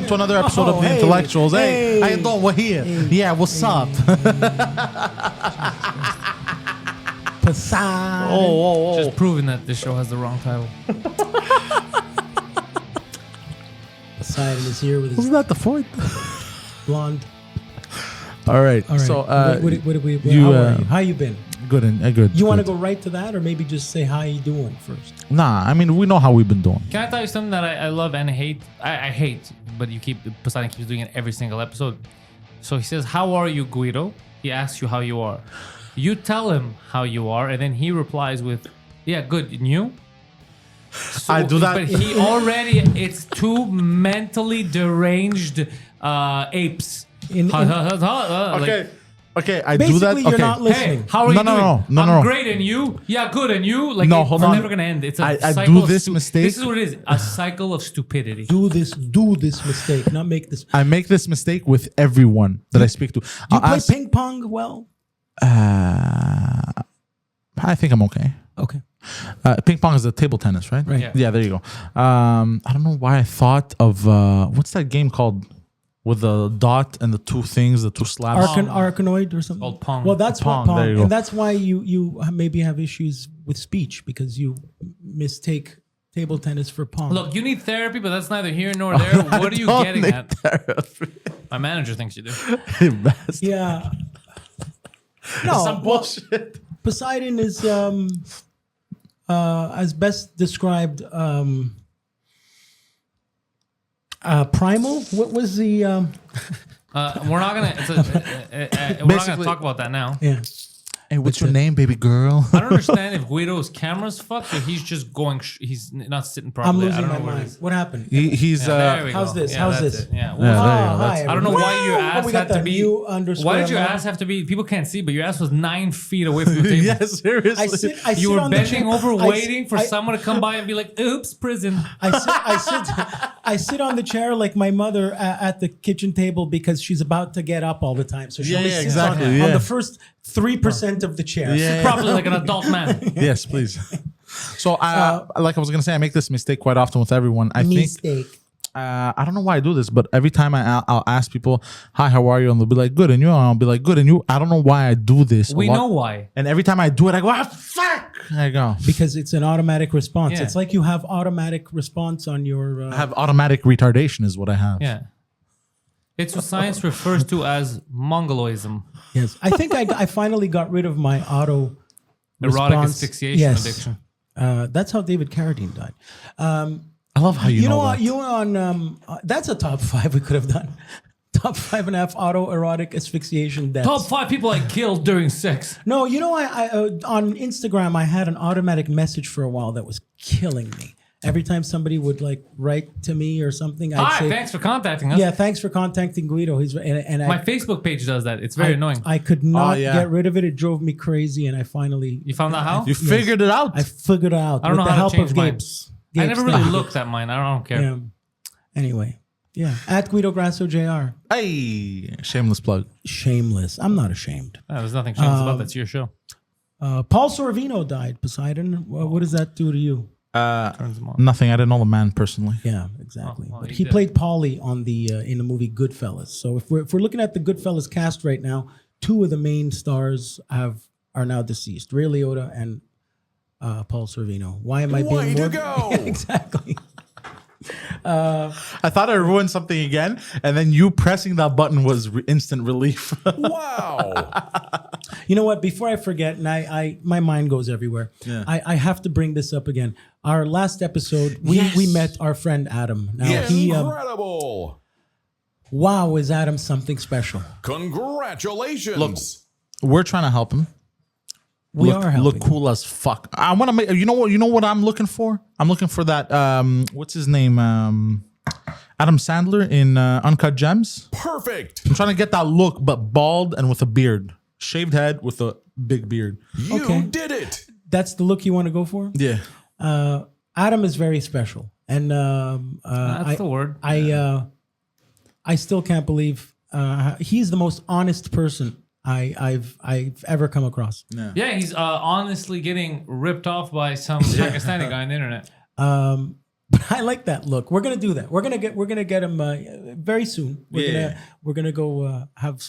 welcome to another episode of The Intellectuals. Hey, how you doing? We're here. Yeah, what's up? Poseidon. Oh. Just proving that this show has the wrong title. Poseidon is here with his Wasn't that the point? blonde. All right. All right. So, how are you? How you been? good and good. You want to good. go right to that, or maybe just say how you doing first? Nah, I mean, we know how we've been doing. Can I tell you something that I love and hate? I hate, but Poseidon keeps doing it every single episode. So he says, "How are you, Guido?" He asks you how you are. You tell him how you are, and then he replies with, "Yeah, good. And you?" So, I do that. But he already, it's two mentally deranged apes. Okay, I Basically, do that. you're Okay. not listening. Hey, how are you doing? No. I'm great, and you? Yeah, good, and you? Like, No, it's hold on. never gonna end. It's a I cycle do of this mistake. This is what it is: a cycle of stupidity. Do this mistake, not make this. I make this mistake with everyone that I speak to. You play ping pong well? I think I'm okay. Okay. Ping pong is the table tennis, right? Right. Yeah, there you go. I don't know why I thought of what's that game called with the dot and the two things, the two slabs. Arkanoid or something. Called Pong. Well, that's Pong, what there you Pong, go. and that's why you maybe have issues with speech because you mistake table tennis for Pong. Look, you need therapy, but that's neither here nor there. What are you Don't getting need at? therapy. My manager thinks you do. Best. Yeah. No, Some bullshit. Poseidon is as best described primal. What was the We're not gonna. We're not gonna talk about that now. yeah? Hey, what's your name, baby girl? I don't understand if Guido's camera's fucked or he's just going. He's not sitting I'm properly. I losing don't my know what it mind. is. What happened? He's There we go. how's this? Yeah, How's that's this? it. Yeah. Yeah, there you go. Hi, I don't know why your ass we got had to the be. new underscore. Why did your logo. ass have to be? People can't see, but your ass was 9 feet away from the table. yes, seriously. I You sit were on the bending chair. over, I- waiting for I- someone to come by and be like, "Oops, prison." I sit on the chair like my mother at the kitchen table because she's about to get up all the time. So she Yeah, only yeah, sits exactly, on yeah. the first 3% of the chair. Yeah. Properly like an adult man. Yes, please. So, like I was gonna say, I make this mistake quite often with everyone. I think Mistake. I don't know why I do this, but every time I'll ask people, "Hi, how are you?" and they'll be like, "Good," and you, and I'll be like, "Good," and you. I don't know why I do this. We know why. And every time I do it, I go, "Ah, fuck!" I go. Because it's an automatic response. Yeah. It's like you have automatic response on your. I have automatic retardation, is what I have. Yeah. It's what science refers to as Mongoloism. Yes, I think I finally got rid of my auto Erotic response. asphyxiation Yes. addiction. That's how David Carradine died. I love how you know what? that. You on that's a top 5 we could have done. Top 5.5 autoerotic asphyxiation deaths. Top 5 people I killed during sex. No, you know, I on Instagram I had an automatic message for a while that was killing me. Every time somebody would like write to me or something, I'd Hi, say, thanks for contacting us. "Yeah, thanks for contacting Guido." He's and My Facebook page does that. It's very annoying. I could not yeah. get rid of it. It drove me crazy, and I finally You found out how? You figured it out. I figured it out I don't with know the how help to change of mine. Gabe's. I never really thing. looked at mine. I don't care. Yeah. Anyway, yeah. At Guido Grasso Jr. Hey, shameless plug. Shameless. I'm not ashamed. There's nothing shameless about that's your show. Paul Sorvino died. Poseidon. What does that do to you? Turns them on. Nothing. I didn't know the man personally. Yeah, exactly. well, but he he did. played Paulie on the in the movie Goodfellas. So if we're looking at the Goodfellas cast right now, 2 of the main stars are now deceased: Ray Liotta and Paul Sorvino. Why am I being Way more? to go! Exactly. I thought I ruined something again, and then you pressing that button was instant relief. Wow. You know what? Before I forget, and I my mind goes everywhere. Yeah. I have to bring this up again. Our last episode, we met our friend Adam. Now he Incredible. wow, is Adam something special? Congratulations. Look, we're trying to help him. We look, are helping. look cool as fuck. I want to make. You know what? You know what I'm looking for? I'm looking for that. What's his name? Adam Sandler in Uncut Gems. Perfect. I'm trying to get that look, but bald and with a beard, shaved head with a big beard. You Okay. did it. That's the look you want to go for? Yeah. Adam is very special, and That's the word. I still can't believe he's the most honest person I've ever come across. Yeah, he's honestly getting ripped off by some Pakistani guy on the internet. But I like that look. We're gonna do that. We're gonna get him very soon. We're gonna go have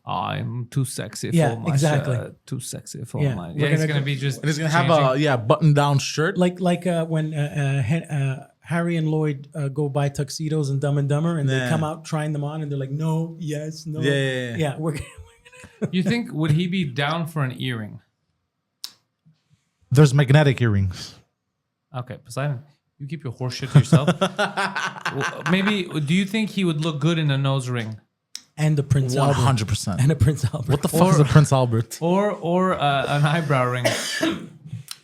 I'm too sexy for Yeah, my exactly. shirt. Too sexy for Yeah, my. we're Yeah, it's gonna gonna go- be just. And he's gonna changing. have a button-down shirt. like when Harry and Lloyd go buy tuxedos in Dumb and Dumber, and they Yeah. come out trying them on, and they're like, no, yes, no, Yeah. We're You think would he be down for an earring? There's magnetic earrings. Okay, Poseidon, you keep your horse shit to yourself. Well, maybe. Do you think he would look good in a nose ring, and the Prince Albert 100%. and a Prince Albert. What the fuck is a Prince Albert? or an eyebrow ring?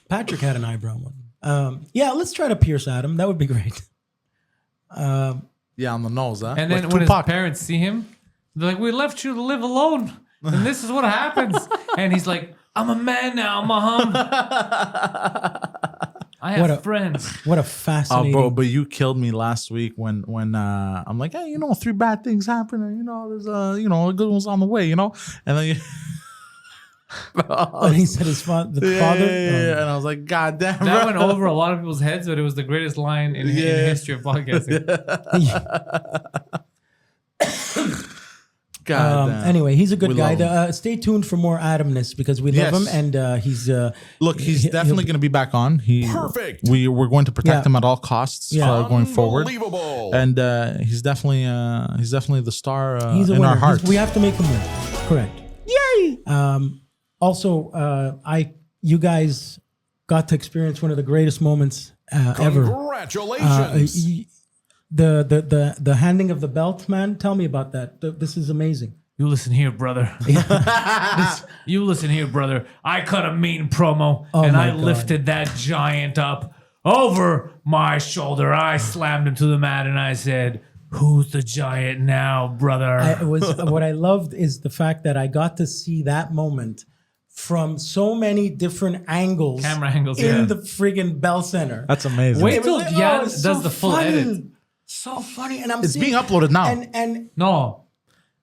Patrick had an eyebrow one. Yeah, let's try to pierce Adam. That would be great. Yeah, on the nose, huh? And then Like when his Tupac. parents see him, they're like, "We left you to live alone, and this is what happens." And he's like, "I'm a man now, I'm a hum. I have What a- friends." What a Oh, fascinating. bro, but you killed me last week when I'm like, hey, 3 bad things happen, and there's a good one's on the way, and then you, And he said his father. and I was like, God damn, That bro. went over a lot of people's heads, but it was the greatest line in history of podcasting. God damn. Anyway, he's a good We guy. love him. Stay tuned for more Adamness because we love Yes. him, and he's Look, he's he'll definitely be- going to be back on. Perfect. We're going to protect Yeah. him at all costs going forward. Unbelievable. And he's definitely the star He's a in winner. our hearts. We have to make him win. Correct. Yay! Also, you guys got to experience one of the greatest moments ever. Congratulations. The handing of the belt, man. Tell me about that. This is amazing. You listen here, brother. You listen here, brother. I cut a mean promo, and my I God. lifted that giant up over my shoulder. I slammed him to the mat, and I said, "Who's the giant now, brother?" It was what I loved is the fact that I got to see that moment from so many different angles, Camera angles, in yeah. the friggin' Bell Center. That's amazing. Wait It was till like, Jan it's does so the full funny. edit. So funny, and I'm It's seeing, being uploaded now. and No,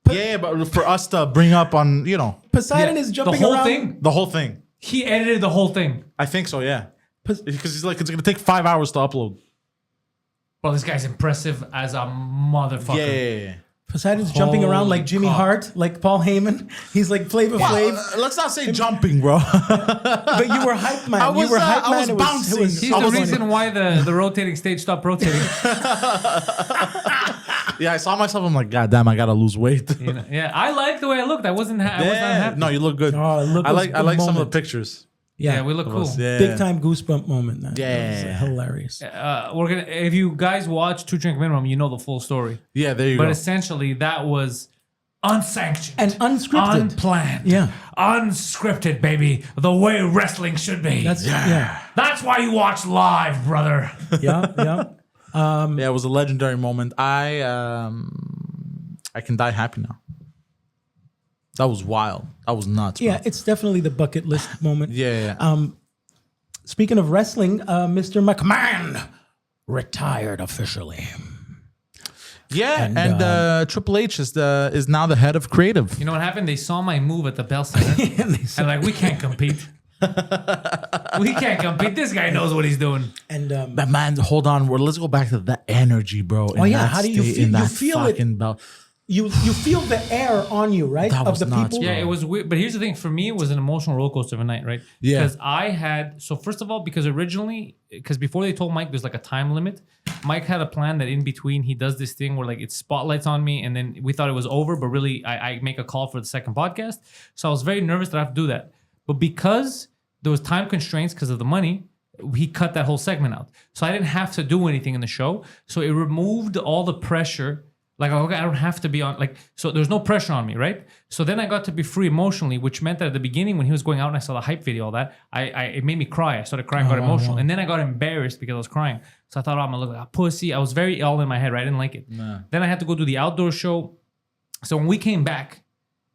Yeah, but for us to bring up on, Poseidon Yeah, is jumping the whole around. thing. the whole thing. He edited the whole thing. I think so, yeah. Pos- Because he's like, it's going to take 5 hours to upload. Bro, this guy's impressive as a motherfucker. Yeah. Poseidon's jumping around like Holy Jimmy cock. Hart, like Paul Heyman. He's like Flavor Flav. Let's not say jumping, bro. But you were hype man. I was, you were hype I man. was It bouncing. was He's I the was- reason why the rotating stage stopped rotating. Yeah, I saw myself. I'm like, God damn, I gotta lose weight. You know? Yeah, I like the way I looked. I was not happy. No, you look good. Oh, look, I it was like a I like some of moment. the pictures. Yeah, we look of cool. us. Yeah. Big time goosebump moment. Man. Yeah. It was, hilarious. We're gonna. If you guys watch Two Drink Minimum, you know the full story. Yeah, there you But go. essentially, that was unsanctioned And unscripted. unplanned, Yeah. unscripted, baby. The way wrestling should be. That's yeah, That's why you watch live, brother. yeah, yeah. Yeah, it was a legendary moment. I can die happy now. That was wild. That was nuts. Yeah, bro. it's definitely the bucket list moment. Yeah. Speaking of wrestling, Mr. McMahon retired officially. Yeah, And, and Triple H is now the head of creative. You know what happened? They saw my move at the Bell Center, And they said- and like, we can't compete. We can't compete. This guy knows what he's doing. and But man, hold on. Let's go back to the energy, bro. Oh, yeah, how do you feel- In that you feel it. fucking belt. you feel the air on you, right? That of was the nuts, people. Yeah, it was weird. But here's the thing: for me, it was an emotional roller coaster of a night, right? Yeah. Because I had first of all, because before they told Mike there's like a time limit, Mike had a plan that in between he does this thing where like it spotlights on me, and then we thought it was over, but really I make a call for the second podcast. So I was very nervous that I have to do that. But because there was time constraints because of the money, he cut that whole segment out. So I didn't have to do anything in the show. So it removed all the pressure. Like, okay, I don't have to be on, so there's no pressure on me, right? So then I got to be free emotionally, which meant that at the beginning when he was going out and I saw the hype video, all that, it made me cry. I started crying, got emotional. And then I got embarrassed because I was crying. So I thought, oh, I'm gonna look like a pussy. I was very all in my head, right? I didn't like it. Then I had to go do the outdoor show. So when we came back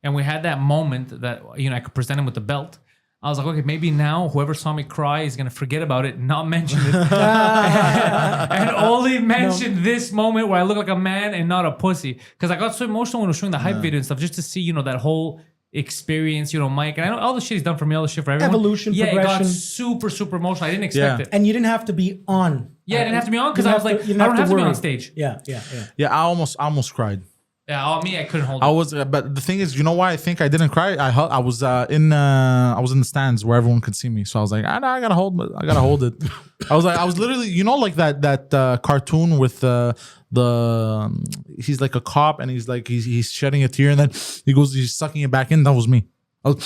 and we had that moment that, I could present him with the belt, I was like, okay, maybe now whoever saw me cry is going to forget about it, not mention it, and only mention this moment where I look like a man and not a pussy. Because I got so emotional when I was showing the hype video and stuff, just to see, that whole experience, Mike. And I know all the shit he's done for me, all the shit for everyone. Evolution, yeah, it got progression. super, super emotional. I didn't expect Yeah. it. And you didn't have to be on Yeah, I didn't have to be on because You I have was to- like, you I don't don't have have to to be on worry. stage. Yeah. Yeah, I almost cried. Yeah, me, I couldn't hold I it. was, but the thing is, you know why I think I didn't cry? I was in the stands where everyone could see me, so I was like, I gotta hold it. I was literally, like that cartoon with he's like a cop and he's shedding a tear and then he's sucking it back in. That was me. I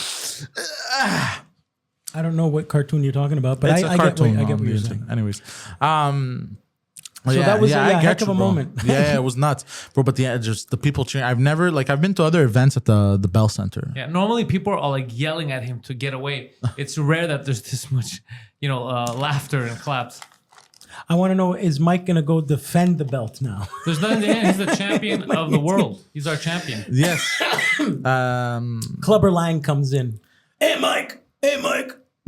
don't know what cartoon you're talking about, but It's I a cartoon. get what on you're the saying. internet. Anyways, So that was a I get heck of you, a bro. moment. Yeah, it was nuts, bro. But yeah, just the people cheering. I've been to other events at the Bell Center. Yeah, normally people are like yelling at him to get away. It's rare that there's this much, laughter and claps. I want to know, is Mike going to go defend the belt now? There's nothing to him. He's the champion of the world. He's our champion. Yes. Clubber Lang comes in. Hey, Mike.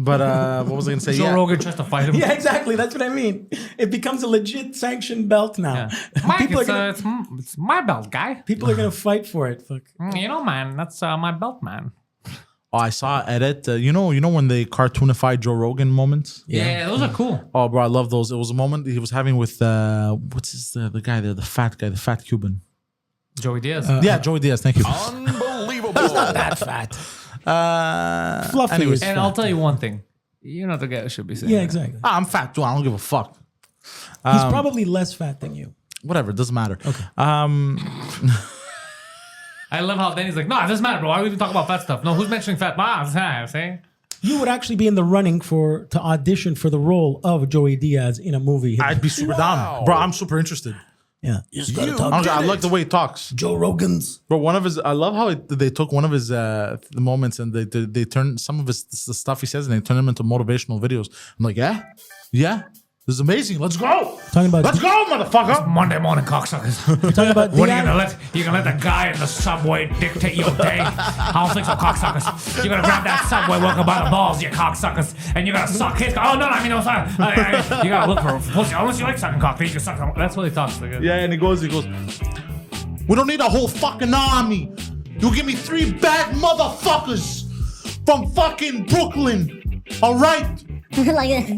But what was I gonna say? Joe Yeah. Rogan tries to fight him. Yeah, exactly. That's what I mean. It becomes a legit sanctioned belt now. Yeah. Mike, People are it's, it's my belt, guy. People are going to fight for it. Fuck. Man, that's my belt, man. Oh, I saw an edit. You know when they cartoonified Joe Rogan moments. Yeah, those are cool. Oh, bro, I love those. It was a moment he was having with the guy there, the fat Cuban. Joey Diaz. Yeah, Joey Diaz. Thank you. Unbelievable. That fat. Fluffy. Anyways, and I'll tell you one thing. You're not the guy who should be saying Yeah, that. exactly. I'm fat too. I don't give a fuck. He's probably less fat than you. Whatever, it doesn't matter. Okay. I love how then he's like, no, it doesn't matter, bro. Why are we even talking about fat stuff? No, who's mentioning fat? Say. You would actually be in the running to audition for the role of Joey Diaz in a movie. I'd be super down, bro. I'm super interested. Yeah. You just gotta I like the way he talks. Joe Rogan's. Bro, one of his, I love how they took one of his the moments and they turned some of the stuff he says and they turn them into motivational videos. I'm like, yeah, this is amazing. Let's go. Talking about Let's go, motherfucker. Monday morning cocksuckers. talking about What are Diaz? you gonna let the guy in the subway dictate your day? I don't think so, cocksuckers. You're gonna grab that subway walking by the balls, you cocksuckers, and you're gonna suck his. Oh no, I mean no, sorry. You gotta look for a pussy unless you like sucking cock. Then you can suck. That's what he talks like. Yeah, and he goes, we don't need a whole fucking army. You give me 3 bad motherfuckers from fucking Brooklyn. All right. Like,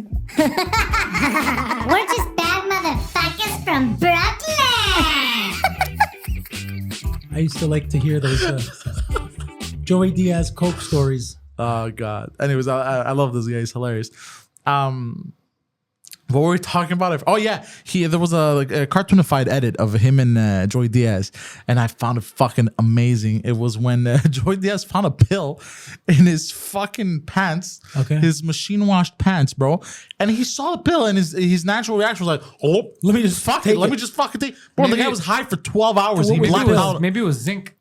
we're just bad motherfuckers from Brooklyn. I used to like to hear those Joey Diaz Coke stories. Oh God. Anyways, I love this guy. He's hilarious. What were we talking about? Oh yeah, there was a cartoonified edit of him and Joey Diaz, and I found it fucking amazing. It was when Joey Diaz found a pill in his fucking pants, his machine washed pants, bro, and he saw the pill, and his natural reaction was like, "Oh, let me just fuck it. Let me just fucking take." Bro, the guy was high for 12 hours. He blacked out. Maybe it was zinc.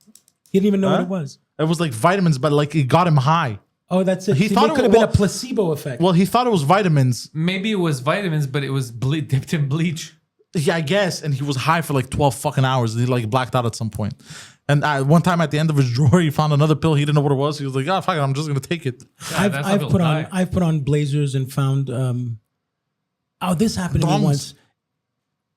He didn't even know what it was. It was like vitamins, but like it got him high. Oh, that's it. He thought it could have been a placebo effect. Well, he thought it was vitamins. Maybe it was vitamins, but it was dipped in bleach. Yeah, I guess. And he was high for like 12 fucking hours. And he like blacked out at some point. And one time at the end of his drawer, he found another pill. He didn't know what it was. He was like, "Oh fuck it, I'm just gonna take it." Yeah, I've put on blazers and found. This happened to me once.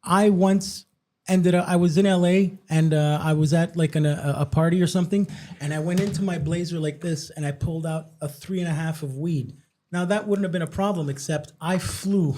I once ended up. I was in LA and I was at like a party or something, and I went into my blazer like this, and I pulled out a 3.5 of weed. Now that wouldn't have been a problem, except I flew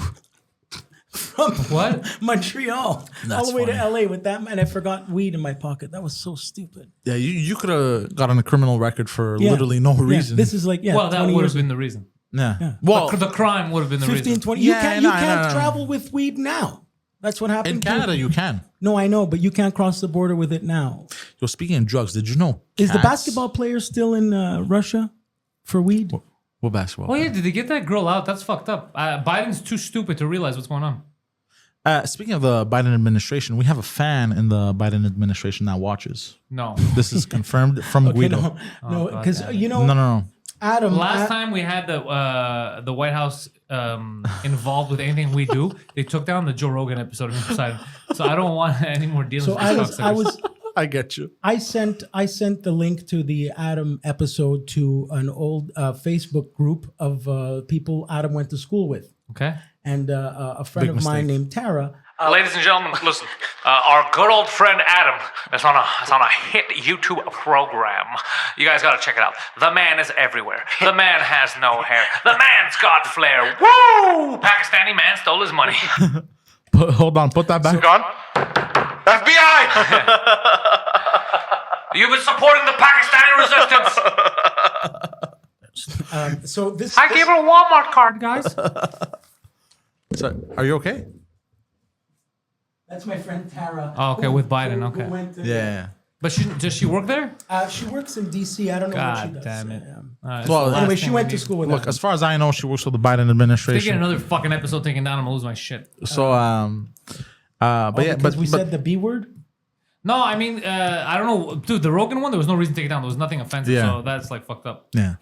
from Montreal all the way to LA with that, and I forgot weed in my pocket. That was so stupid. Yeah, you could have gotten a criminal record for literally no reason. This is like well, that would have been the reason. Yeah. Well, the crime would have been the 15, reason. 20. You can't travel with weed now. That's what happened in Canada, you can. No, I know, but you can't cross the border with it now. Yo, speaking of drugs, did you know? Is the basketball player still in Russia for weed? What basketball? Oh yeah, did they get that girl out? That's fucked up. Biden's too stupid to realize what's going on. Speaking of the Biden administration, we have a fan in the Biden administration that watches. No. This is confirmed from Guido. No, because No. Adam. Last time we had the White House involved with anything we do, they took down the Joe Rogan episode of Poseidon. So I don't want any more dealings. So with I get you. I sent the link to the Adam episode to an old Facebook group of people Adam went to school with. Okay. And a friend of mine named Tara. Ladies and gentlemen, listen. Our good old friend Adam is on a hit YouTube program. You guys gotta check it out. The man is everywhere. The man has no hair. The man's got flair. Woo! Pakistani man stole his money. Hold on, put that back. Gone. FBI! You've been supporting the Pakistani resistance. So this. I gave her a Walmart card, guys. So, are you okay? That's my friend Tara. Oh, okay, with Biden, okay. Yeah. But does she work there? She works in DC. I don't know what she God does. damn it. Well, Anyway, she went to school with Look, us. as far as I know, she works for the Biden If they get administration. another fucking episode taken down, I'm gonna lose my shit. So, but yeah, because but we said the B word. No, I mean, I don't know. Dude, the Rogan one, there was no reason to take it down. There was nothing offensive, Yeah. so that's like fucked up. yeah.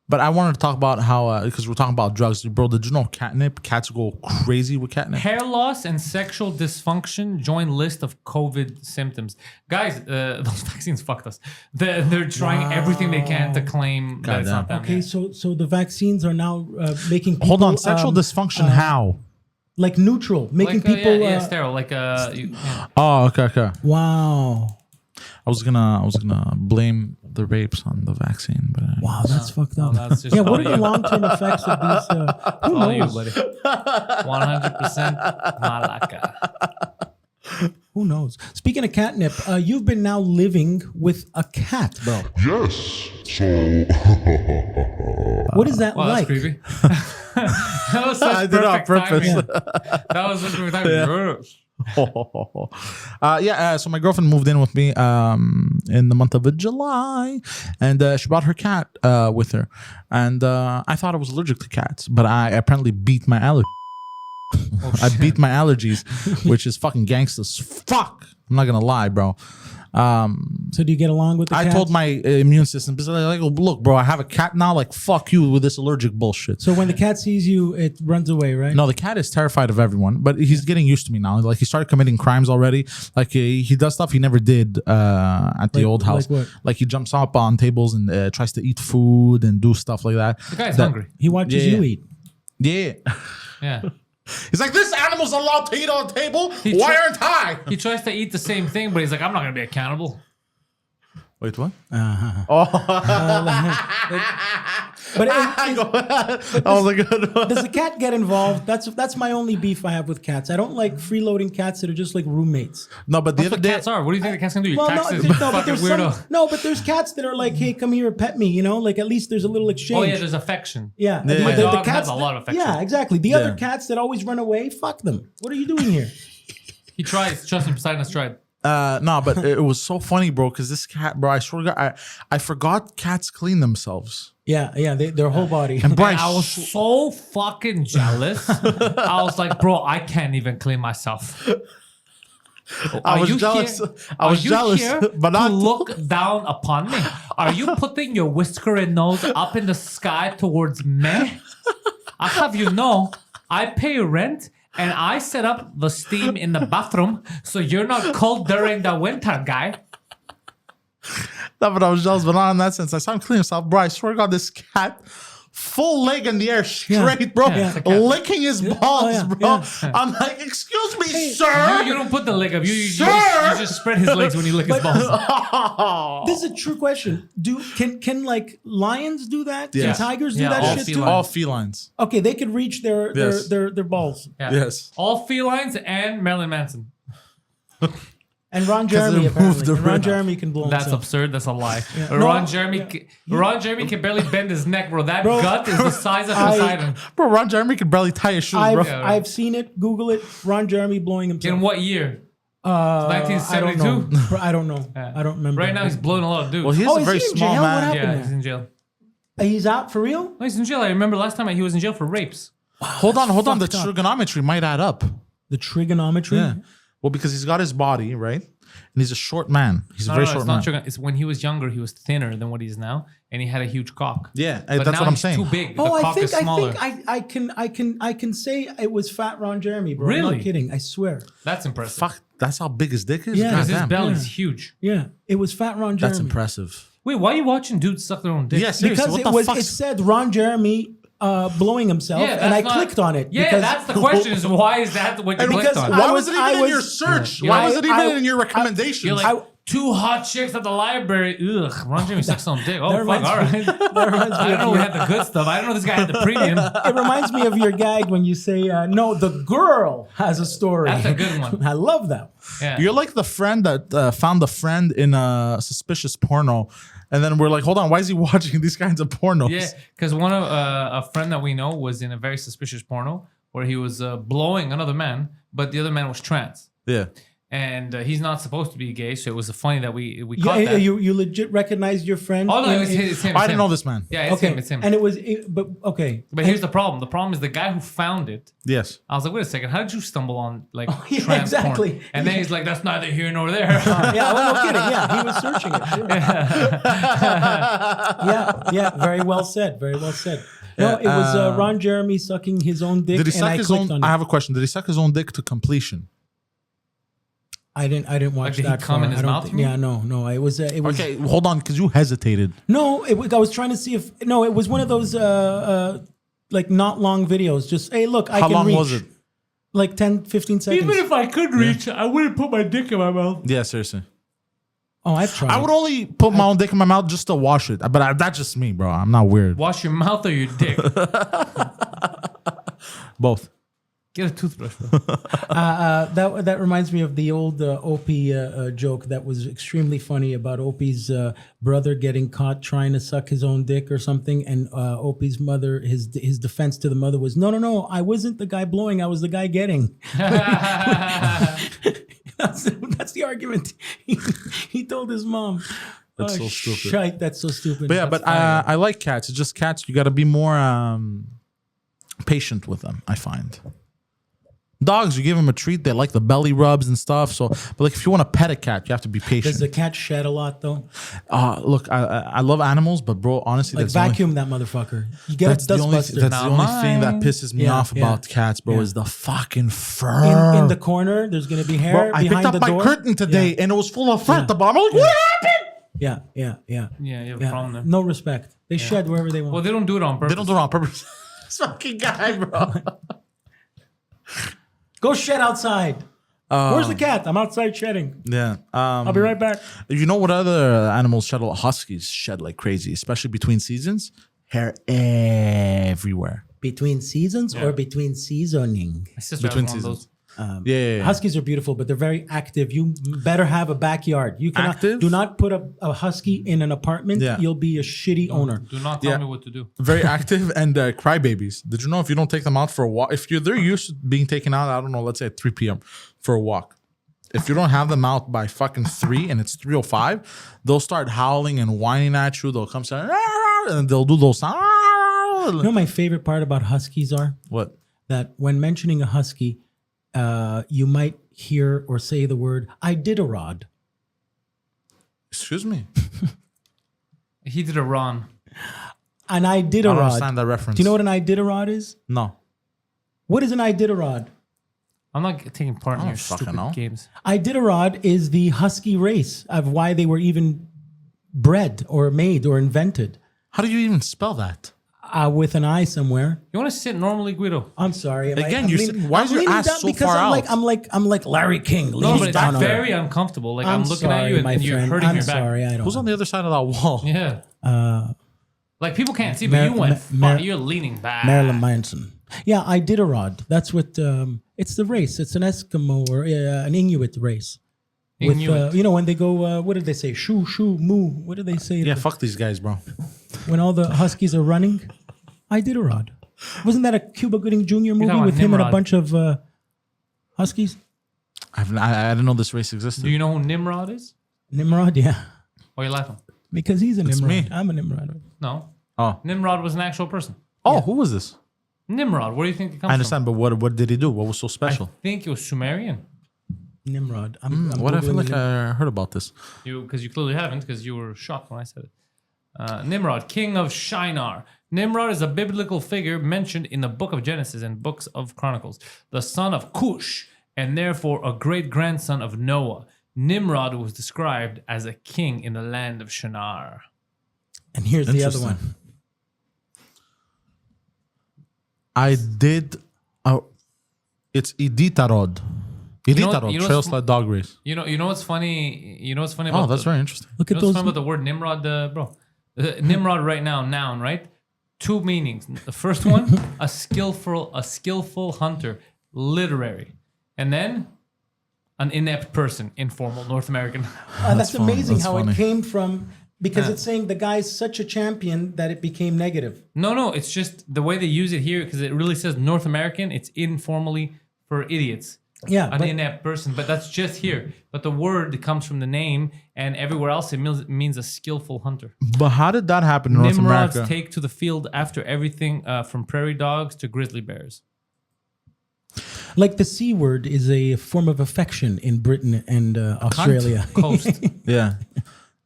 But I wanted to talk about how because we're talking about drugs, bro. Did you know catnip? Cats go crazy with catnip. Hair loss and sexual dysfunction join list of COVID symptoms. Guys, those vaccines fucked us. They're trying everything they can to claim that it's not them. Okay, so the vaccines are now making people. Hold on, sexual dysfunction. How? Like neutral, making Like, people. yeah, sterile. Like, yeah. Oh, okay. Wow. I was gonna blame the rapes on the vaccine, but Wow, that's fucked up. that's just Yeah, what all are the you. long-term effects of these? Who All you, knows? buddy. 100% malaka. Who knows? Speaking of catnip, you've been now living with a cat, bro. Yes. So What is that Wow, like? that's creepy. That was such I did it on perfect purpose. timing. That was such perfect timing. So my girlfriend moved in with me in the month of July, and she brought her cat with her, and I thought I was allergic to cats, but I apparently beat my allergy. I beat my allergies, which is fucking gangsters. Fuck, I'm not gonna lie, bro. So do you get along with the I cat? told my immune system, like, look, bro, I have a cat now. Like, fuck you with this allergic bullshit. So when the cat sees you, it runs away, right? No, the cat is terrified of everyone, but he's getting used to me now. Like, he started committing crimes already. Like, he does stuff he never did at the old house. like what? Like, he jumps up on tables and tries to eat food and do stuff like that. The guy's hungry. He watches Yeah. you eat. Yeah. Yeah. He's like, this animal's allowed to eat on the table. He Why tr- aren't I? He tries to eat the same thing, but he's like, I'm not going to be accountable. Wait, what? But That was a good one. does the cat get involved? That's my only beef I have with cats. I don't like freeloading cats that are just like roommates. No, but the That's other what day, cats are. What do you think the cat's going to do? Well, Tax no, this but fucking there's weirdo. but there's cats that are like, hey, come here, pet me. You know, like at least there's a little exchange. Oh, yeah, there's affection. Yeah, Yeah. My The dog cats has a lot of affection. Yeah, exactly. The other Yeah. cats that always run away, fuck them. What are you doing here? He tries. Trust me, Poseidon has tried. no, but it was so funny, bro, because this cat, bro, I swear to God, I forgot cats clean themselves. Yeah, their whole body. And Bryce, And I was so fucking jealous. I was like, bro, I can't even clean myself. I was you jealous. Here, I was are you jealous, here but to not look down upon me? Are you putting your whisker and nose up in the sky towards me? I have you know, I pay rent and I set up the steam in the bathroom so you're not cold during the winter, guy. No, but I was jealous, but not in that sense. I saw him clean himself, bro. I swear to God, this cat, full leg in the air, straight, bro, Yeah, it's a cat. licking his balls, yeah, bro. yeah. I'm like, excuse me, sir. You don't put the leg up. You Sir! just spread his legs when you lick his balls. This is a true question. Can like lions do that? Yes. Can tigers do Yeah, all that shit too? felines. All felines. Okay, they could reach their Yes. their balls. Yeah. Yes. All felines and Marilyn Manson. And Ron Jeremy they moved apparently. around. Ron Jeremy can blow That's himself. absurd. That's a lie. No, Ron Jeremy can barely bend his neck, bro. That Bro, gut is the size of Poseidon. Bro, Ron Jeremy could barely tie his shoes, bro. I've seen it. Google it. Ron Jeremy blowing himself. In what year? I don't 1972? know. I don't know. I don't remember. Right now, he's blowing a lot of dudes. Well, he's Oh, a is very he in small jail? What man. happened? yeah, there? he's in jail. He's out for real? No, he's in jail. I remember last time he was in jail for rapes. Hold on. The fucked up. trigonometry might add up. The trigonometry? Yeah. Well, because he's got his body, right? And he's a short man. He's a No, very no, short it's man. not true. It's when he was younger, he was thinner than what he is now, and he had a huge cock. Yeah, But that's now what I'm he's saying. too big. The Oh, I cock think is smaller. I can say it was Fat Ron Jeremy, bro. I'm Really? not kidding. I swear. That's impressive. Fuck, that's how big his dick is? Yeah. Because his Goddamn. belly's huge. Yeah, it was Fat Ron Jeremy. That's impressive. Wait, why are you watching dudes suck their own dick? Yeah, seriously, Because what the fuck? it said Ron Jeremy blowing himself, Yeah, and I that's not- clicked on it. Yeah, because that's the question: is why is that what you And clicked because on? Why I was it even I in was- your search? Yeah. Why was it even I- in your recommendations? You're like, 2 hot chicks at the library. Ugh, Ron Jeremy sucks on dick. Oh, That fuck, reminds all right. me- that reminds me I don't of know we your- had the good stuff. I don't know this guy had the premium. It reminds me of your gag when you say, "No, the girl has a story." That's a good one. I love that. Yeah. You're like the friend that found a friend in a suspicious porno, and then we're like, hold on, why is he watching these kinds of pornos? Yeah, because one of a friend that we know was in a very suspicious porno where he was blowing another man, but the other man was trans, Yeah. and he's not supposed to be gay. So it was funny that we Yeah, caught that. you legit recognized your friend. Oh no, in- it's him. It's him. I didn't know this man. Yeah, it's Okay, him. It's him. and it was, but okay. But here's the problem. The problem is the guy who found it. Yes. I was like, wait a second, how did you stumble on like yeah, trans exactly. porn? And then he's like, that's neither here nor there. Yeah, well, no kidding. Yeah, he was searching it. Sure. Yeah, very well said. Very well said. No, it was Ron Jeremy sucking his own dick. Did he and suck I his clicked own? on it. I have a question. Did he suck his own dick to completion? I didn't watch did he that. come far. in his I don't mouth, think- you mean? Yeah, no. It was. Okay, hold on, because you hesitated. No, I was trying to see if no. It was one of those like not long videos. Just hey, look, I How can long reach. was it? Like 10, 15 seconds. Even if I could reach, I wouldn't put my dick in my mouth. Yeah, seriously. Oh, I've tried. I would only put my own dick in my mouth just to wash it. But that's just me, bro. I'm not weird. Wash your mouth or your dick. Both. Get a toothbrush, bro. That reminds me of the old Opie joke that was extremely funny about Opie's brother getting caught trying to suck his own dick or something, and Opie's mother, his defense to the mother was, no, I wasn't the guy blowing, I was the guy getting. That's the argument he told his mom. That's so stupid. Shite, that's so stupid. But yeah, That's but I like cats. It's just cats. You got to be more patient with them, I find. Dogs, you give them a treat. They like the belly rubs and stuff. So, but like if you want to pet a cat, you have to be Does patient. the cat shed a lot though? Look, I love animals, but bro, honestly, Like that's the only- vacuum that motherfucker. You get That's a the only, dustbuster. that's the only thing that pisses me Yeah, off yeah. about cats, bro, Yeah. is the fucking fur. in the corner, there's gonna be hair Bro, I behind picked up the my door. curtain today Yeah. and it was full of fur at the bottom. I'm like, what happened? Yeah. Yeah, you have a problem there. No respect. They shed wherever they want. Well, they don't do it on purpose. They don't do it on purpose. This fucking guy, bro. Go shed outside. Where's the cat? I'm outside shedding. Yeah. I'll be right back. You know what other animals shed? Huskies shed like crazy, especially between seasons. Hair everywhere. Between seasons or between seasoning? My sister Between has one of those. seasons. Yeah. Huskies are beautiful, but they're very active. You better have a backyard. You cannot Active? do not put a husky in an apartment. Yeah. You'll be a shitty owner. Do not tell me what to do. Very active and crybabies. Did you know if you don't take them out for a walk, if they're used to being taken out, I don't know, let's say at 3 p.m. for a walk. If you don't have them out by fucking 3 and it's 3:05, they'll start howling and whining at you. They'll come say, and they'll do those sounds. You know what my favorite part about huskies are? What? That when mentioning a husky, you might hear or say the word Iditarod. Excuse me. He did a Ron. An I don't Iditarod. understand that reference. Do you know what an Iditarod is? No. What is an Iditarod? I'm not taking part in I your don't fucking stupid know. games. Iditarod is the husky race of why they were even bred or made or invented How do you even spell that? with an I somewhere. You want to sit normally, Guido? I'm sorry. Again, you're sitting- why is your leaning ass down so because far I'm out? I'm like Larry King. No, leaning but it's down on very it. uncomfortable. Like I'm I'm looking sorry, at you my and you're friend. hurting I'm your back. sorry. I don't. Who's on the other side of that wall? Yeah. Like people can't see, but Mar- you went Mar- far. You're leaning back. Marilyn Manson. Yeah, Iditarod. That's what. It's the race. It's an Eskimo or an Inuit race. With Inuit. you know when they go. What did they say? Shoo shoo moo. What did they say? Yeah, fuck these guys, bro. When all the huskies are running, Iditarod. Wasn't that a Cuba Gooding Jr. movie talking with about him and a Nimrod. bunch of huskies? I didn't know this race existed. Do you know who Nimrod is? Nimrod, yeah, Why are you laughing? because he's a Nimrod. me. I'm a Nimrod. No. Oh. Nimrod was an actual person. Oh, who was this? Nimrod. Where do you think it comes I understand, but what did he do? What was so from? special? I think it was Sumerian. Nimrod. I'm What I feel Googling like Nim- I heard about this. Because you clearly haven't, because you were shocked when I said it. Nimrod, king of Shinar. Nimrod is a biblical figure mentioned in the book of Genesis and books of Chronicles, the son of Cush, and therefore a great grandson of Noah. Nimrod was described as a king in the land of Shinar. And here's the other Interesting. one. I did. It's Iditarod. Iritaro, you know trail what's- sled dog race. You know what's funny? You know what's funny about Oh, that's very interesting. Look You at know what's those. funny about the word Nimrod, bro? Nimrod right now, noun, right? 2 meanings. The first one, a skillful hunter, literary, and then an inept person, informal, North American. That's funny. amazing That's how funny. it came from, because it's saying the guy's such a champion that it became negative. No, it's just the way they use it here because it really says North American. It's informally for idiots. Yeah, An but inept person, but that's just here. But the word comes from the name, and everywhere else it means a skillful hunter. But how did that happen in North Nimrods America? take to the field after everything from prairie dogs to grizzly bears. like the C word is a form of affection in Britain and Australia. Coast. Yeah.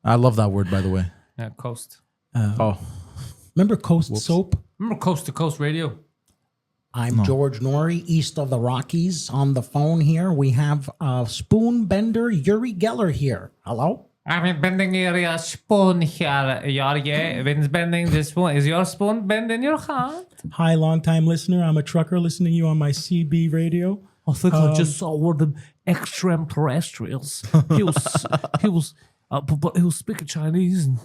I love that word, by the way. Yeah, coast. Oh. Remember Coast Soap? Remember Coast to Coast Radio? I'm George Norrie, east of the Rockies. On the phone here, we have spoon bender Yuri Geller here. Hello? I'm bending your spoon here, Jorge. Vin's bending the spoon. Is your spoon bending your hand? Hi, long-time listener. I'm a trucker listening to you on my CB radio. I think I just saw one of them extraterrestrials. He was speaking Chinese, and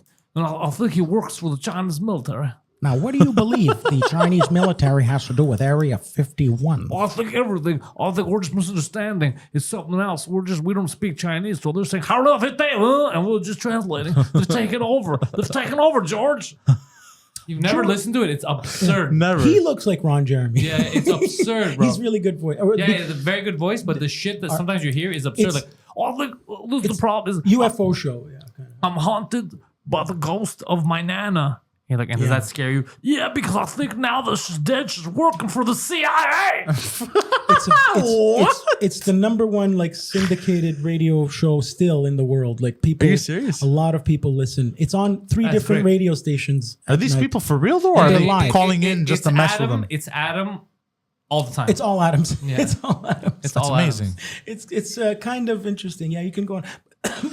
I think he works for the Chinese military. Now, what do you believe the Chinese military has to do with Area 51? I think everything. I think we're just misunderstanding. It's something else. We don't speak Chinese, so they're saying "How and we're just translating. They're taking over. They've taken over, George. You've never listened to it. It's absurd. Never. He looks like Ron Jeremy. Yeah, it's absurd, bro. He's really good voice. Yeah, it's a very good voice, but the shit that sometimes you hear is absurd. It's- Like, I think this is the problem. Is UFO show. Yeah, kind of. I'm haunted by the ghost of my nana. You're like, and does that scare you? Yeah, because I think now that she's dead, she's working for the CIA. It's the number one like syndicated radio show still in the world. Like people, Are you serious? A lot of people listen. It's on 3 That's different great. radio stations. Are at these night. people for real, though? Or are They're they live. calling in just to it's mess Adam, with them? It's Adam all the time. It's all Adams. Yeah. It's all Adams. It's That's all amazing. Adams. It's kind of interesting. Yeah, you can go on.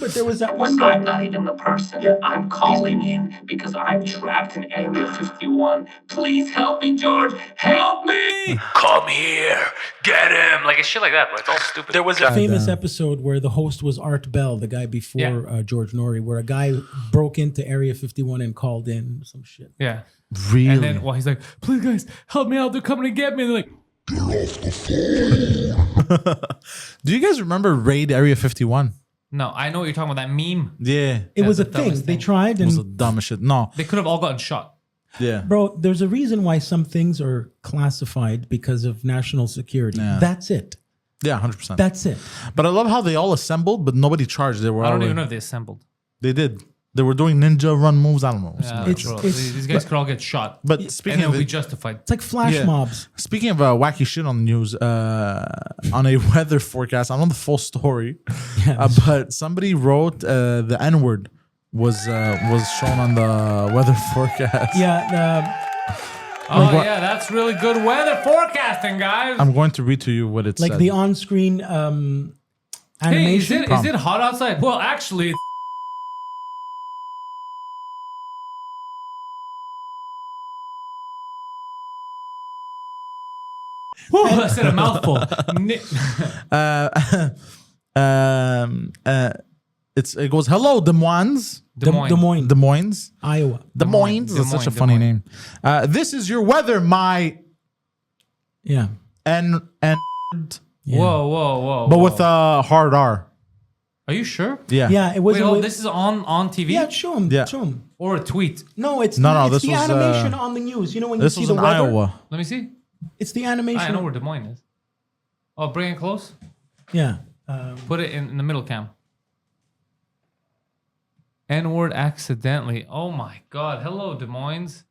But there was that one I'm guy. not even the person. I'm calling in because I'm trapped in Area 51. Please help me, George. Help me! Come here. Get him. Like, it's shit like that, bro. It's all stupid. There was A a famous episode where the host was Art Bell, the guy before George Norrie, where a guy broke into Area 51 and called in some shit. Yeah. Really? And then, he's like, please, guys, help me out. They're coming to get me. And they're like, Do you guys remember Raid Area 51? no, I know what you're talking about. That meme. Yeah. It was the a thing. dumbest They thing. tried, It was the and dumbest shit. No. They could have all gotten shot. Yeah. bro, there's a reason why some things are classified because of national security. Yeah. That's it. Yeah, 100%. That's it. But I love how they all assembled, but nobody charged. They were I don't all even know if they assembled. They did. They were doing ninja run moves. I don't know. Yeah, It's- bro, it's- these guys could all get shot. But And speaking it'll of be it, justified. It's like flash Yeah. mobs. speaking of wacky shit on the news, on a weather forecast, I don't know the full story, but somebody wrote the N word was shown on the weather forecast. Yeah, Oh, yeah, that's really good weather forecasting, guys. I'm going to read to you what it like said. the on-screen Hey, is animation. it hot outside? Well, actually, Whew, I said a mouthful. It goes, hello, Des Moines. Des Moines. Des Moines, Des Moines. Iowa. Des Moines. That's such a funny name. This is your weather, my Yeah. and Whoa. but with a hard R. Are you sure? Yeah. Yeah, it Wait, wasn't. this is on TV? yeah, show him. Yeah. Show him. Or a tweet? No, it's No, it's this the was, animation on the news. You know when This you was see in the weather? Iowa. Let me see. It's the animation. I know where Des Moines is. Oh, bring it close. Yeah. Put it in the middle cam. N-word accidentally. Oh my God. Hello, Des Moines.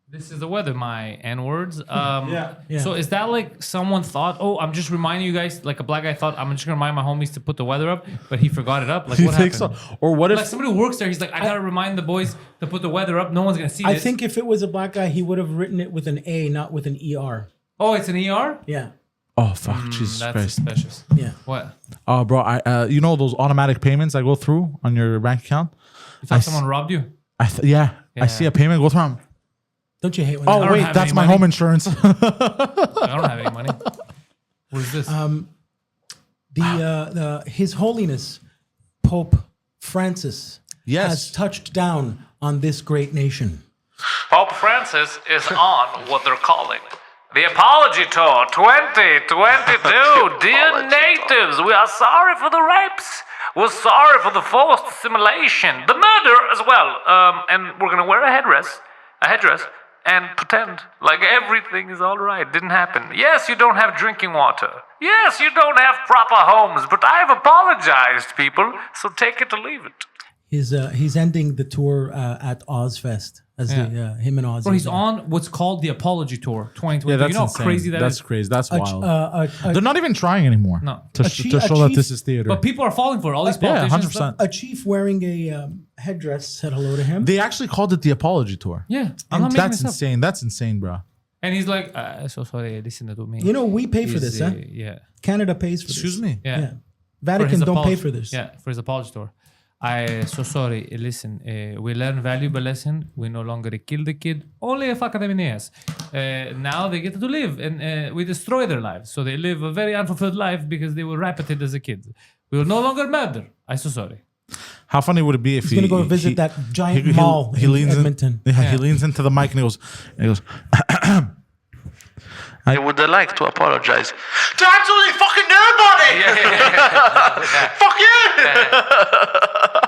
This is the weather, my N-words. Yeah. So is that like someone thought, oh, I'm just reminding you guys, like a black guy thought, I'm just going to remind my homies to put the weather up, but he forgot it up? Like You what think happened? so? Or what if Like somebody who works there, he's like, I got to remind the boys to put the weather up. No one's going to see I this. think if it was a black guy, he would have written it with an A, not with an ER. Oh, it's an ER? Yeah. Oh fuck, Jesus That's Christ. suspicious. Yeah. What? Oh bro, I you know those automatic payments I go through on your bank account? You thought someone robbed you? I see a payment go through. Don't you hate when Oh that don't wait, have that's any my money. home insurance. I don't have any money. What is this? His Holiness Pope Francis Yes. has touched down on this great nation. Pope Francis is on what they're calling the Apology Tour 2022. Dear natives, we are sorry for the rapes. We're sorry for the forced assimilation, the murder as well. And we're gonna wear a headdress, and pretend like everything is all right. Didn't happen. Yes, you don't have drinking water. Yes, you don't have proper homes. But I have apologized, people. So take it or leave it. He's ending the tour at Ozfest as him and Ozzy. Bro, he's on what's called the Apology Tour 2020. Yeah, that's you know how insane. crazy That's is? crazy. That's wild. A They're not even trying anymore. No. To show that this is theater. But people are falling for it. All these yeah, politicians. 100%. a chief wearing a headdress said hello to him. They actually called it the Apology Tour. Yeah, I'm not making That's this up. insane. That's insane, bro. And he's like, so sorry, listen to me. You know, we pay for this, huh? Yeah. Canada pays for this. Excuse me. Yeah. Yeah. For Vatican his don't pay apology- for this. Yeah, for his apology tour. So sorry. Listen, we learn valuable lesson. We no longer kill the kid. Only a fuck them in the ass. Now they get to live, and we destroy their lives. So they live a very unfulfilled life because they were rapted as a kid. We will no longer murder. I'm so sorry. How funny would it be if He's going to go visit that giant mall he in leans Edmonton. He leans into the mic and he goes, I would like to apologize to absolutely fucking nobody. Fuck you.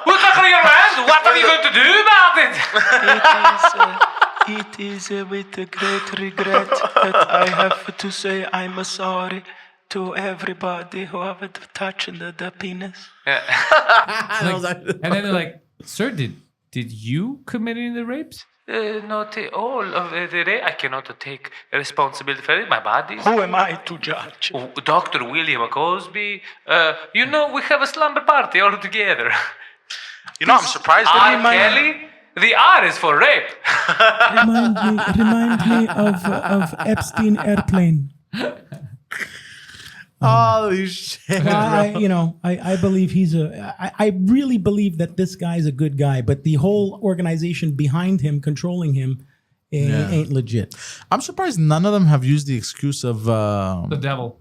We're talking your hand. What are you going to do about it? It is with a great regret that I have to say I'm sorry to everybody who have touched the penis. And then they're like, sir, did you commit any of the rapes? Not all of the day. I cannot take responsibility for it. My body. Who am I to judge? Dr. William Cosby. You know, we have a slumber party all together. You know, I'm surprised. R. Kelly. The R is for rape. Remind me of Epstein airplane. Holy shit. I believe I really believe that this guy's a good guy, but the whole organization behind him, controlling him, ain't legit. I'm surprised none of them have used the excuse of The devil.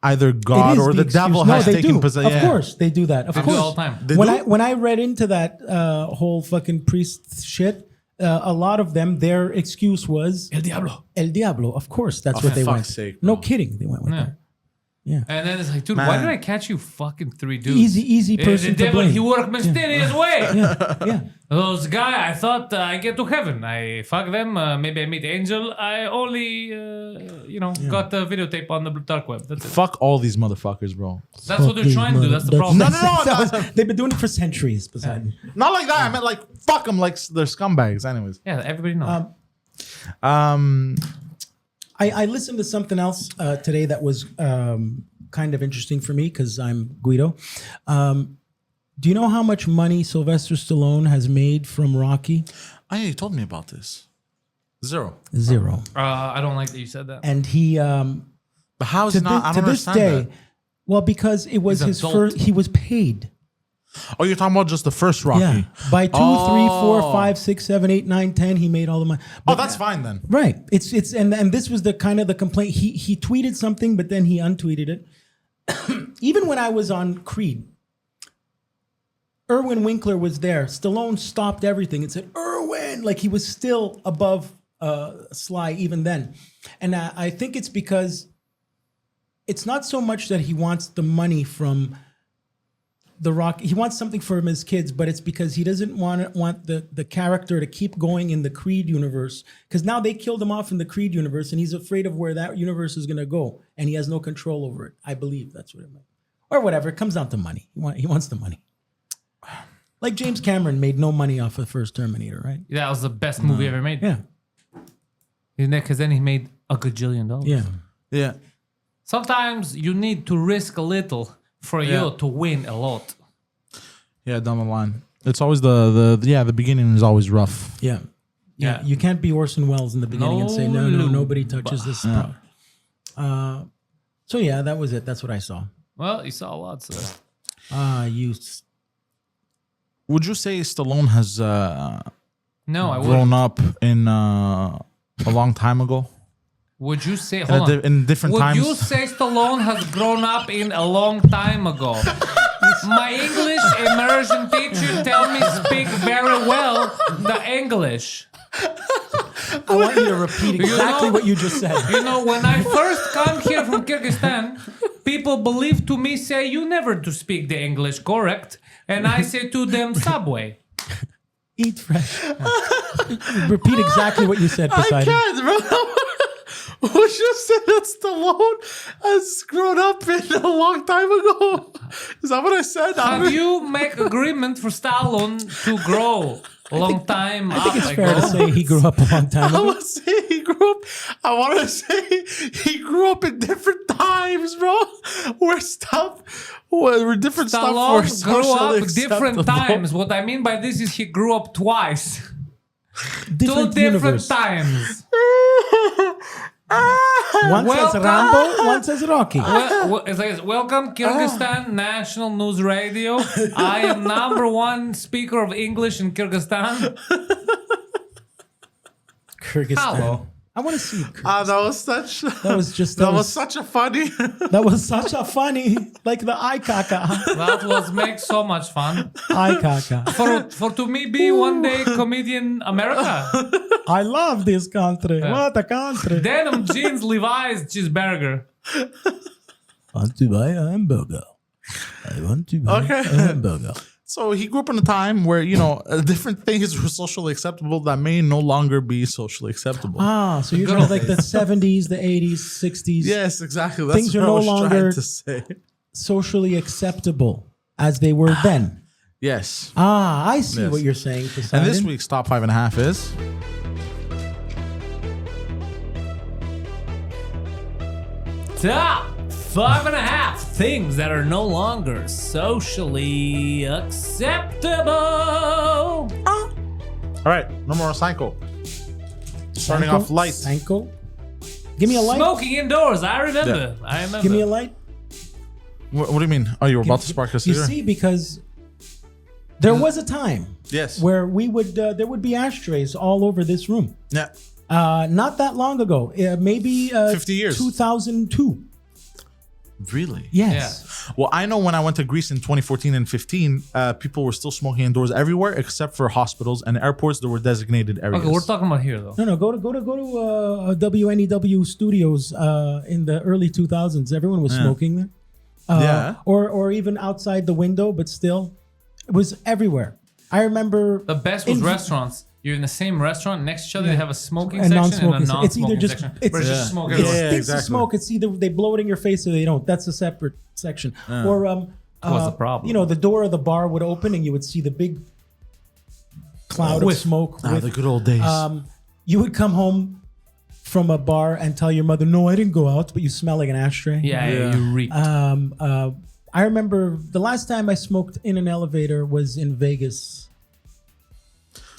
either God or the devil No, has they taken do. possession. Of course, they do that. Of They do course, it all the time. When I read into that whole fucking priest shit, a lot of them, their excuse was El Diablo. El Diablo. Of course, that's Oh, what they for went. fuck's sake, No bro. kidding, they went with Yeah. that. Yeah. And then it's like, dude, why Man. did I catch you fucking three dudes? Easy person The to devil, blame. he worked mysterious way. Yeah. Those guy, I thought I get to heaven. I fuck them. Maybe I meet angel. I only, got the videotape on the dark web. That's it. Fuck all these motherfuckers, bro. That's what they're trying to do. That's the problem. They've been doing it for centuries, Poseidon. Not like that. I meant like fuck them, like they're scumbags. Anyways, Yeah, everybody knows. I listened to something else today that was kind of interesting for me because I'm Guido. Do you know how much money Sylvester Stallone has made from Rocky? oh yeah, you told me about this. Zero. Zero. I don't like that you said that. And he But how is to it not? I this, don't to this understand day, that. well, because it was He's his adult. first. He was paid. Oh, you're talking about just the first Rocky. Yeah, by 2, 3, 4, 5, 6, 7, 8, 9, 10, he made all the money. Oh, But- that's fine then. right. It's and this was the kind of the complaint. He tweeted something, but then he untweeted it. Even when I was on Creed, Irwin Winkler was there. Stallone stopped everything and said, "Irwin," like he was still above Sly even then. And I think it's because it's not so much that he wants the money from the Rock. He wants something from his kids, but it's because he doesn't want the character to keep going in the Creed universe. Because now they killed him off in the Creed universe, and he's afraid of where that universe is going to go, and he has no control over it. I believe that's what it meant, or whatever. It comes down to money. He wants the money. Like James Cameron made no money off of the first Terminator, right? That was the best movie ever made. Yeah, Because then he made a gajillion dollars. yeah. Yeah. Sometimes you need to risk a little for you to win a lot. Yeah, down the line. It's always the beginning is always rough. Yeah. Yeah. You can't be Orson Welles in the beginning and say, no, lube. nobody touches this. So yeah, that was it. That's what I saw. Well, you saw lots of it. Would you say Stallone has No, I grown wouldn't. up in a long time ago? Would you say, hold on. in different Would times. you say Stallone has grown up in a long time ago? My English immersion teacher tell me speak very well the English. I want you to repeat exactly what you just said. You know, when I first come here from Kyrgyzstan, people believe to me, say, you never to speak the English correct. And I say to them, Subway. Eat fresh. Repeat exactly what you said, Poseidon. I can't, bro. Who just said that Stallone has grown up in a long time ago? Is that what I said? Have you make agreement for Stallone to grow a long time? I think it's fair to say he grew up a long time I ago. want to say he grew up. I want to say he grew up in different times, bro. Where different stuff were Stallone grew socially up different acceptable. times. What I mean by this is he grew up twice. Different Two different universe. times. One says Rambo, one says Rocky. It's like, welcome Kyrgyzstan National News Radio. I am #1 speaker of English in Kyrgyzstan. Kyrgyzstan. Hello. I want to see Kyrgyzstan. That was such. That was such a funny. That was such a funny, like the eye caca. That was make so much fun. Eye caca. For to me be one day comedian America. I love this country. Yeah. What a country. Denim jeans, Levi's, cheeseburger. Want to buy a hamburger. I want to buy Okay. a hamburger. So he grew up in a time where different things were socially acceptable that may no longer be socially acceptable. Ah, so you're good talking old like the 70s, the 80s, 60s. Yes, exactly. That's Things are what no I was longer- trying to say. Socially acceptable as they were then. Yes. Ah, I see Yes. what you're saying, And Poseidon. this week's top 5.5 is Top 5.5 things that are no longer socially acceptable. all right. No more Psycho. Starting off light. Sanko. Give me a light. Smoking indoors. I remember. I remember. Give me a light. What do you mean? Oh, you were about to spark a You cigarette? see, because there was a time Yes. where we would there would be ashtrays all over this room. Yeah. Not that long ago, maybe 50 years. 2002. Really? Yes. Well, I know when I went to Greece in 2014 and 15, people were still smoking indoors everywhere except for hospitals and airports. There were designated areas. Okay, we're talking about here though. No, go to WNEW studios in the early 2000s. Everyone was smoking there. Yeah. Or even outside the window, but still, it was everywhere. I remember The best was restaurants. You're in the same restaurant next to each other. They have a smoking And section and a non-smoking section. It's either non-smoking just- section. it's- Where it's just Yeah. smoke It everywhere. stinks of exactly. smoke. It's either they blow it in your face or they don't. That's a separate section. Or What's the problem? You know, the door of the bar would open and you would see the big cloud of smoke. Ah, the good old days. You would come home from a bar and tell your mother, "No, I didn't go out," but you smell like an ashtray. Yeah, you reeked. I remember the last time I smoked in an elevator was in Vegas.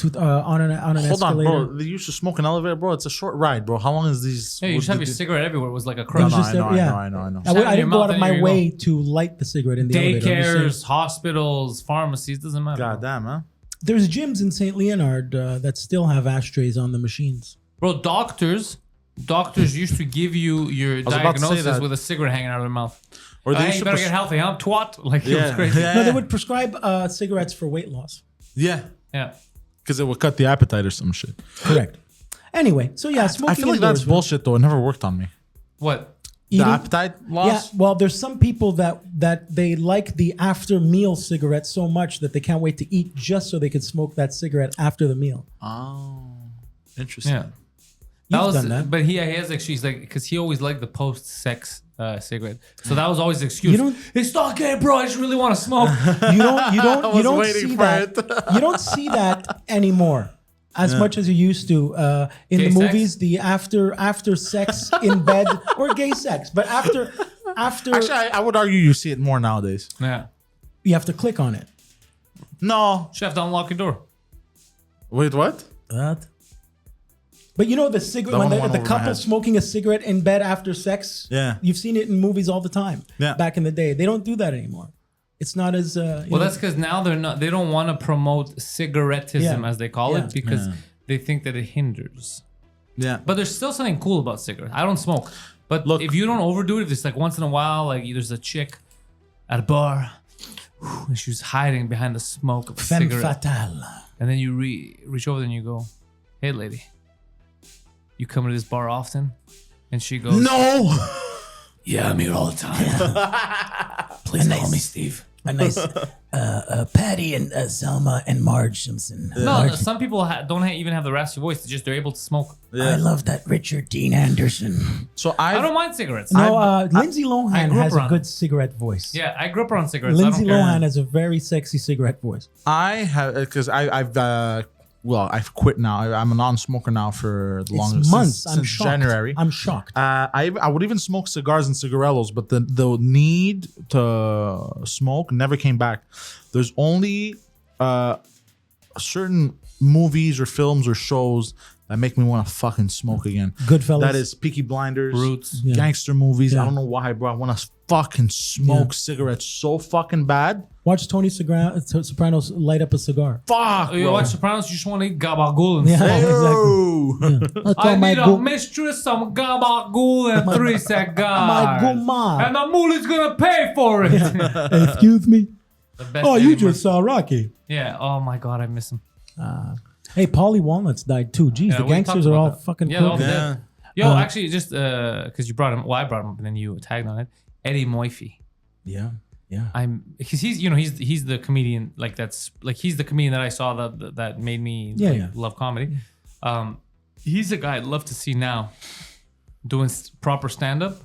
On an Hold on, escalator. bro. They used to smoke an elevator, bro. It's a short ride, bro. How long is these? Yeah, you just have your cigarette everywhere. It was like a It crush. was No, just I know, every- yeah. I know. I Shove it in didn't your go mouth out of and my here you way to light the cigarette in the elevator. I'm just saying. Daycares, hospitals, pharmacies, doesn't matter. God damn, huh? There's gyms in St. Leonard that still have ashtrays on the machines. Bro, doctors used to give you your was about to say diagnosis that. with a cigarette hanging out of their mouth. Or Hey, used you to better pres- get healthy, huh? Twat. Like, it was Yeah. crazy. Yeah. No, they would prescribe cigarettes for weight loss. Yeah, Yeah. because it would cut the appetite or some shit. Correct. Anyway, so yeah, smoking I feel like indoors, that's bullshit, though. It never worked on me. What? The eating- appetite loss. Yeah, well, there's some people that they like the after meal cigarette so much that they can't wait to eat just so they can smoke that cigarette after the meal. Oh, interesting. Yeah. You've done that. But he has actually, he's like, because he always liked the post-sex cigarette. So that was always the excuse. You don't- It's not gay, bro. I just really want to smoke. You don't was see waiting for that. You don't see that anymore as much as you used to in Gay the sex? movies. The after sex in bed or gay sex, but after Actually, I would argue you see it more nowadays. Yeah. you have to click on it. No. You have to unlock your door. Wait, what? But you know the cigarette That when one the went over my couple head. smoking a cigarette in bed after sex. Yeah. You've seen it in movies all the time. Yeah. Back in the day, they don't do that anymore. It's not as you Well, know, that's because now they don't want to promote cigarettism, Yeah. as they call Yeah. it, because they think that it hinders. Yeah. But there's still something cool about cigarettes. I don't smoke. But Look- if you don't overdo it, if it's like once in a while, like there's a chick at a bar and she was hiding behind the smoke of a Femme cigarette. fatale. And then you reach over and you go, "Hey, lady, you come to this bar often?" And she goes, No. "Yeah, I'm here all the time. Please call me Steve." A nice Patty and Selma and Marge Simpson. No, some people don't even have the raspy voice. They're able to smoke. I love that Richard Dean Anderson. So I don't mind cigarettes. No, Lindsay Lohan grew up has a around good it. cigarette voice. Yeah, I grew up around cigarettes. Lindsay I don't care. Lohan has a very sexy cigarette voice. I have because I've quit now. I'm a non-smoker now for the longest It's months. since I'm shocked. January. I'm shocked. I would even smoke cigars and cigarellos, but the need to smoke never came back. There's only certain movies or films or shows that make me want to fucking smoke again. Goodfellas. That is Peaky Blinders, Roots. Yeah. gangster movies. Yeah. I don't know why, bro. I want to fucking smoke cigarettes so fucking bad. Watch Tony Sopranos light up a cigar. Fuck, You bro. watch Sopranos, you just want to eat gabagool and Yeah. smoke. Yo. I need a mistress, some gabagool, and 3 cigars. My guma. And the moolie's gonna pay for it. Excuse me. The best Oh, you animal. just saw Rocky. Yeah. Oh my god, I miss him. Hey, Paulie Walnuts died too. Jeez, Yeah, the we gangsters talked are about all that. fucking Yeah, they're all cooked. dead. Yo, actually, just because you brought him, well, I brought him up, and then you tagged on it. Eddie Murphy. Yeah. Because he's the comedian he's the comedian that I saw that made me love comedy. He's the guy I'd love to see now doing proper stand up,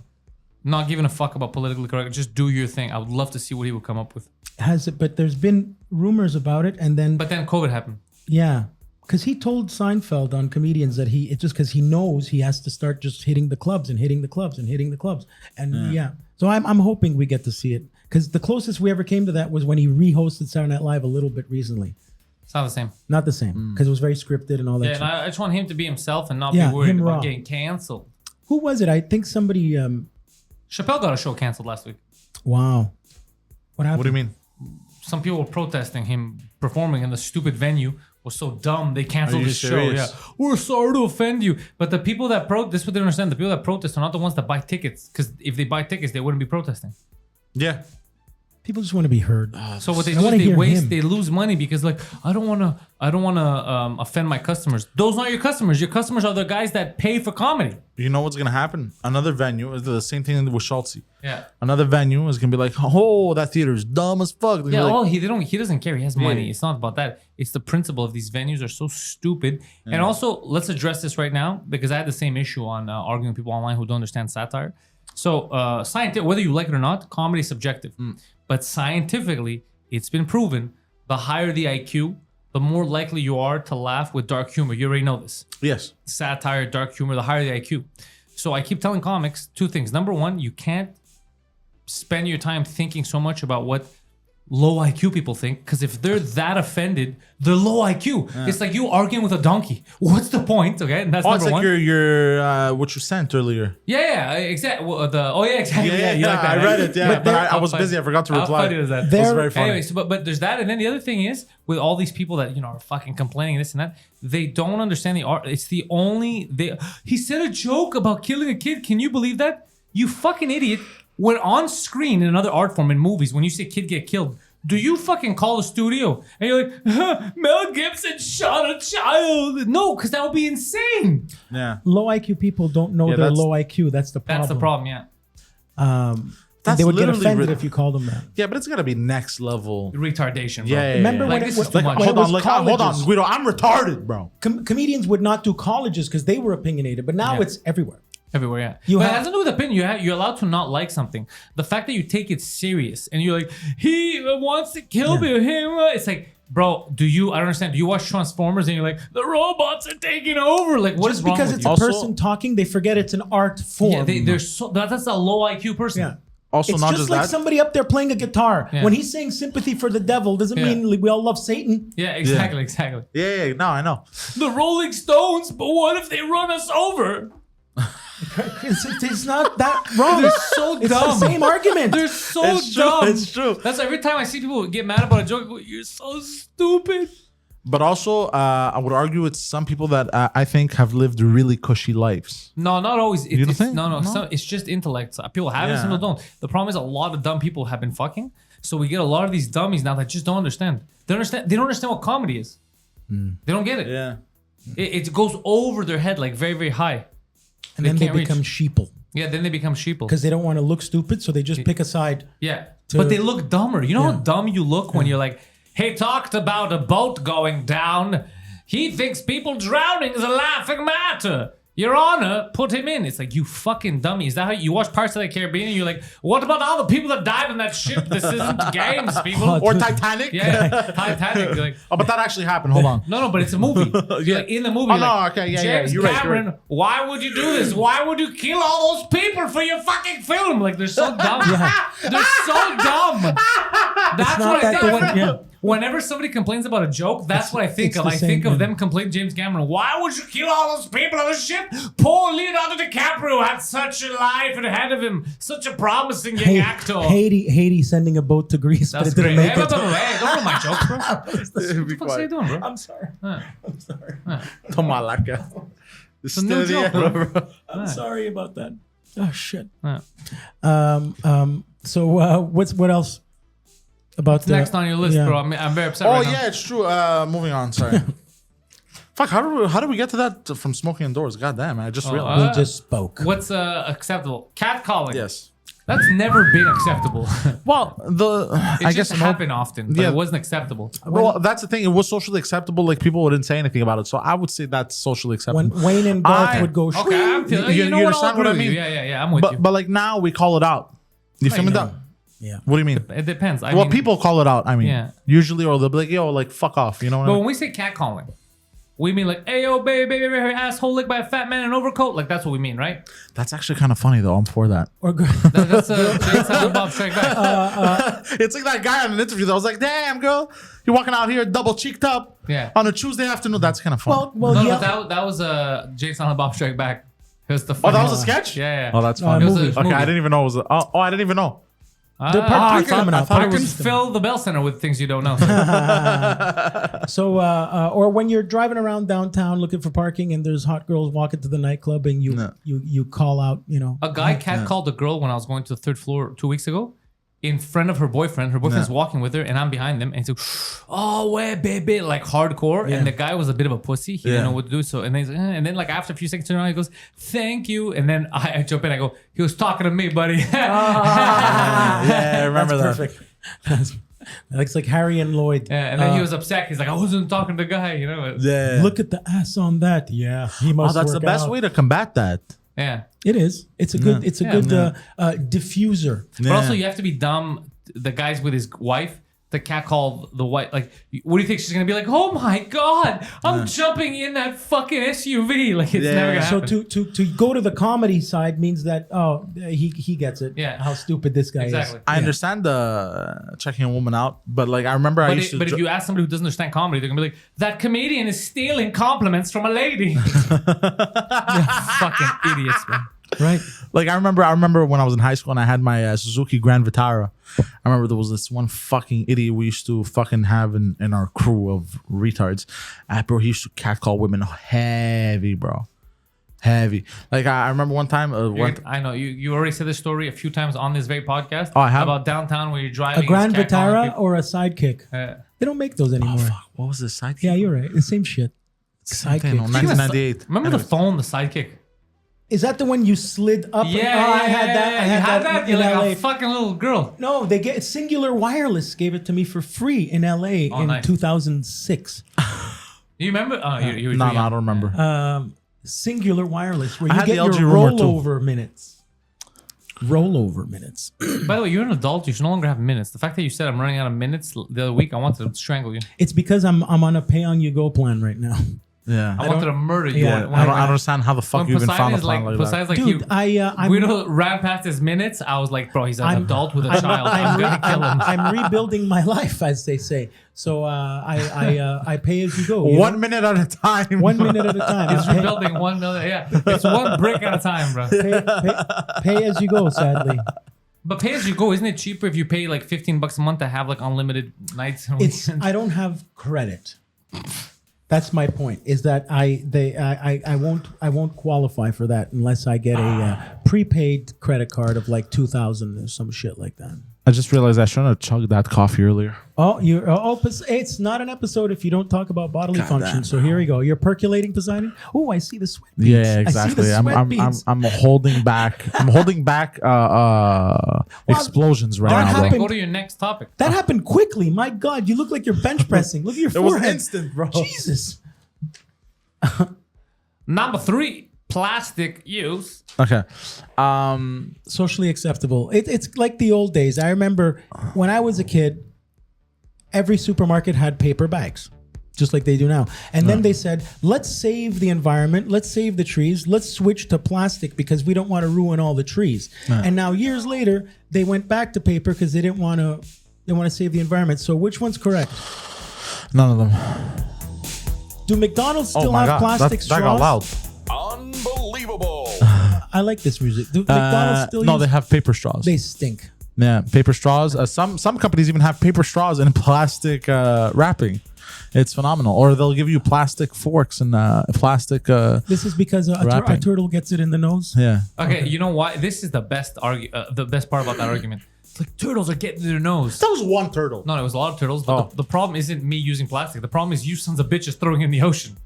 not giving a fuck about politically correct. Just do your thing. I would love to see what he would come up with. Has it? But there's been rumors about it, and then But then COVID happened. yeah, because he told Seinfeld on Comedians that it's just because he knows he has to start just hitting the clubs and hitting the clubs and hitting the clubs, and yeah. So I'm hoping we get to see it, because the closest we ever came to that was when he re-hosted Saturday Night Live a little bit recently. It's not the same. Not the same, because it was very scripted and all that. Yeah, shit. and I just want him to be himself and not Yeah, be worried him about raw. getting canceled. Who was it? I think somebody. Chappelle got a show canceled last week. Wow. What happened? What do you mean? Some people were protesting him performing in the stupid venue was so dumb they canceled Are you his show. serious? Yeah, we're sorry to offend you, but the people that this is what they don't understand. The people that protest are not the ones that buy tickets, because if they buy tickets, they wouldn't be protesting. Yeah. People just want to be heard. So what they I do is wanna they hear waste, him. they lose money because like I don't want to offend my customers. Those aren't your customers. Your customers are the guys that pay for comedy. You know what's gonna happen? Another venue is the same thing with Schultze. Yeah. Another venue is gonna be like, oh, that theater is dumb as fuck. They're Yeah, like, he doesn't care. He has money. It's not about that. It's the principle of these venues are so stupid. And also, let's address this right now, because I had the same issue on arguing with people online who don't understand satire. So, whether you like it or not, comedy is subjective. But scientifically, it's been proven: the higher the IQ, the more likely you are to laugh with dark humor. You already know this. yes. Satire, dark humor, the higher the IQ. So I keep telling comics 2 things. Number 1, you can't spend your time thinking so much about what low IQ people think, because if they're that offended, they're low IQ. It's like you arguing with a donkey. What's the point? Okay, and that's Oh, it's number like 1. your what you sent earlier. Yeah, exactly. Well, exactly. Yeah, you like that, I read it. Yeah, but I How was funny- busy. I forgot to how reply. funny was that? It was very funny. Anyway, but there's that, and then the other thing is with all these people that are fucking complaining this and that, they don't understand the art. It's the only he said a joke about killing a kid. Can you believe that? You fucking idiot. When on screen in another art form in movies, when you say kid get killed, do you fucking call a studio and you're like, Mel Gibson shot a child? No, because that would be insane. Yeah. Low IQ people don't know Yeah, they're that's- low IQ. That's the problem. That's the problem, yeah. That's They would get literally offended rid- if you called them that. Yeah, but it's gotta be next level. Retardation, bro. Yeah. Remember Like, when this it is was too much. when it Hold was on, like, hold on, colleges, Guido. I'm retarded, bro. comedians would not do colleges because they were opinionated, but now Yeah. it's everywhere. Everywhere, yeah. You But it have- has to do with opinion. You're allowed to not like something. The fact that you take it serious and you're like, he wants to kill me, him. It's like, bro, I don't understand. Do you watch Transformers and you're like, the robots are taking over? Like, what is Just wrong because with it's you? a Also- person talking, they forget it's an art form. Yeah, they're so that's a low IQ person. Yeah. Also, It's not just just like that. somebody up there playing a guitar. Yeah. When he's saying sympathy for the devil, doesn't Yeah. mean we all love Satan. Yeah, exactly. Yeah, no, I know. The Rolling Stones, but what if they run us over? It's not that wrong. They're so It's dumb. the same argument. They're so It's true, dumb. it's true. That's every time I see people get mad about a joke, I go, you're so stupid. But also, I would argue it's some people that I think have lived really cushy lives. No, not always. You don't think? No. It's just intellect. People have it, some people don't. The problem is a lot of dumb people have been fucking. So we get a lot of these dummies now that just don't understand. They don't understand what comedy is. They don't get it. Yeah. It goes over their head like very, very high. And then they can't reach. become sheeple Yeah, then they become sheeple. because they don't want to look stupid, so they just pick a side. Yeah. But they look dumber. You know how Yeah. dumb you look when you're like, he talked about a boat going down. He thinks people drowning is a laughing matter. Your Honor, put him in. It's like, you fucking dummy. Is that how you watch Parts of the Caribbean and you're like, what about all the people that died on that ship? This isn't games, people. Or Titanic. Yeah, Titanic. You're like, Oh, but that actually happened. Hold on. no, but it's a movie. You're like, in the movie. Oh, you're no, like, okay, yeah, James you're right, you're Cameron, why would you do this? Why would you kill all those people for your fucking film? Like, they're so dumb. They're so dumb. That's not what I that think. the one- Whenever somebody complains about a joke, that's what I think it's of. the I think same, of yeah. them complaining James Cameron. Why would you kill all those people on the ship? Poor Leonardo DiCaprio had such a life ahead of him. Such a promising young actor. Haiti sending a boat to Greece, That's but it didn't great. make it. Hey, don't know my jokes, bro. What the fuck are you doing, bro? I'm sorry. I'm sorry. Toma laca. It's a new joke, bro. I'm sorry about that. Oh shit. Yeah. So what else about the Next on your list, yeah. bro. I'm very upset Oh, right now. yeah, it's true. Moving on. Sorry. Fuck, how do we get to that from smoking indoors? God damn, I just realized. We just spoke. What's acceptable? Catcalling. Yes. That's never been acceptable. Well, It I just guess happened often, but Yeah. it wasn't acceptable. Well, that's the thing. It was socially acceptable. Like people wouldn't say anything about it. So I would say that's socially acceptable. When Wayne and Garth I- would go, Okay, I'm feeling, You- you know you what? I'll understand what I agree with you. mean? Yeah, I'm with you. but like now we call it out. You feel me? know. That? yeah. What do you mean? It depends. I Well, mean, people call it out. I mean, Yeah. usually, or they'll be like, "Yo, like fuck off." You know what I But mean? when we say catcalling, we mean like, "Hey, yo, baby, her asshole licked by a fat man in an overcoat." Like that's what we mean, right? That's actually kind of funny though. I'm for that. Or That's Jay Silent Bob Strike Back. It's like that guy on an interview that was like, "Damn, girl, you're walking out here double cheeked up Yeah. on a Tuesday afternoon." That's kind of fun. well, No, yeah. but that was Jay Silent Bob Strike Back. It was the Oh, that was a funniest- sketch. Yeah. Oh, that's funny. It was a movie. Okay, movie. I didn't even know it was. I didn't even know. They're part three coming out. I Part can three. fill the Bell Center with things you don't know. So, or when you're driving around downtown looking for parking and there's hot girls walking to the nightclub and you call out, you know, A guy catcalled a girl when I was going to the third floor 2 weeks ago in front of her boyfriend. Her boyfriend's walking with her and I'm behind them. And he's like, oh, wait, baby, like hardcore. Yeah. And the guy was a bit of a pussy. He didn't know what to do. So, and then he's like, and then like after a few seconds, turn around, he goes, thank you. And then I jump in, I go, he was talking to me, buddy. Yeah, I remember that. perfect. It's like Harry and Lloyd. Yeah, and then he was upset. He's like, I wasn't talking to the guy, you know? Yeah. Look at the ass on that. Yeah, he Oh, must. that's the work best out. way to combat that. Yeah. It is. It's a good. It's a good diffuser. But also, you have to be dumb. The guy's with his wife. The catcall the wife. Like, what do you think she's gonna be like? Oh my god, I'm jumping in that fucking SUV. Like, it's never gonna So happen. to go to the comedy side means that he gets it. Yeah. How stupid this guy Exactly. is. I understand the checking a woman out, but like I remember I used to. But if you ask somebody who doesn't understand comedy, they're gonna be like, that comedian is stealing compliments from a lady. Fucking idiots, man. Right. Like I remember when I was in high school and I had my Suzuki Grand Vitara. I remember there was this one fucking idiot we used to fucking have in our crew of retards. Bro, he used to catcall women heavy, bro. Heavy. Like I remember one time. I know you already said this story a few times on this very podcast. Oh, I have? About downtown where you're driving. A Grand and it's catcalling Vitara people. or a Sidekick? They don't make those anymore. Fuck, what was this sidekick? Yeah, you're right. The same shit. Same thing, Sidekick. 1998. Remember the phone, the Sidekick? Is that the one you slid up? Yeah, I had that. I You had that You're in like LA. a fucking little girl. No, they get Singular Wireless gave it to me for free in LA in nice. 2006. You remember? You were No, too no, I young. don't remember. Singular Wireless, where I you had get the your LG Rumor, too. rollover minutes. Rollover minutes. By the way, you're an adult. You should no longer have minutes. The fact that you said I'm running out of minutes the other week, I wanted to strangle you. It's because I'm on a pay-on-you-go plan right now. Yeah. I wanted to murder you. Yeah, I don't understand how the fuck When you even Poseidon found a is like, plan like that. Poseidon's like, Dude, I'm Guido ran past his minutes. I was like, bro, he's an adult with a child. I'm gonna kill him. I'm rebuilding my life, as they say. So I pay as you go. you 1 know? minute at a time. 1 minute at a time. It's rebuilding 1 million. Yeah, it's one brick at a time, bro. Pay as you go. Sadly, But pay as you go, isn't it cheaper if you pay like $15 a month to have like unlimited nights and it's weekends? I don't have credit. That's my point. Is that I won't qualify for that unless I get a prepaid credit card of like 2,000 or some shit like that. I just realized I shouldn't have chugged that coffee earlier. Oh, it's not an episode if you don't talk about bodily function. So here we go. You're percolating, Poseidon. Oh, I see the sweat beads. Yeah, exactly. I'm holding back. I'm holding back explosions right now. happened- Go to your next topic. That happened quickly. My God, you look like you're bench pressing. Look at your forehead. was instant, bro. Jesus. Number 3, plastic use. Okay. Socially acceptable. It's like the old days. I remember when I was a kid, every supermarket had paper bags, just like they do now. And then they said, let's save the environment, let's save the trees, let's switch to plastic because we don't want to ruin all the trees. And now years later, they went back to paper because they didn't want to. They want to save the environment. So which one's correct? None of them. Do McDonald's Oh still my have God. plastic That straws? got loud. Unbelievable. I like this music. Do McDonald's still No, use? they have paper straws. They stink. Yeah, paper straws. Some companies even have paper straws in plastic wrapping. It's phenomenal. Or they'll give you plastic forks and plastic. This is because a wrapping. turtle gets it in the nose. Yeah. Okay, you know why? This is the best the best part about that argument. It's like turtles are getting their nose. That was one turtle. No, it was a lot of turtles. But the problem isn't me using plastic. The problem is you sons of bitches throwing it in the ocean.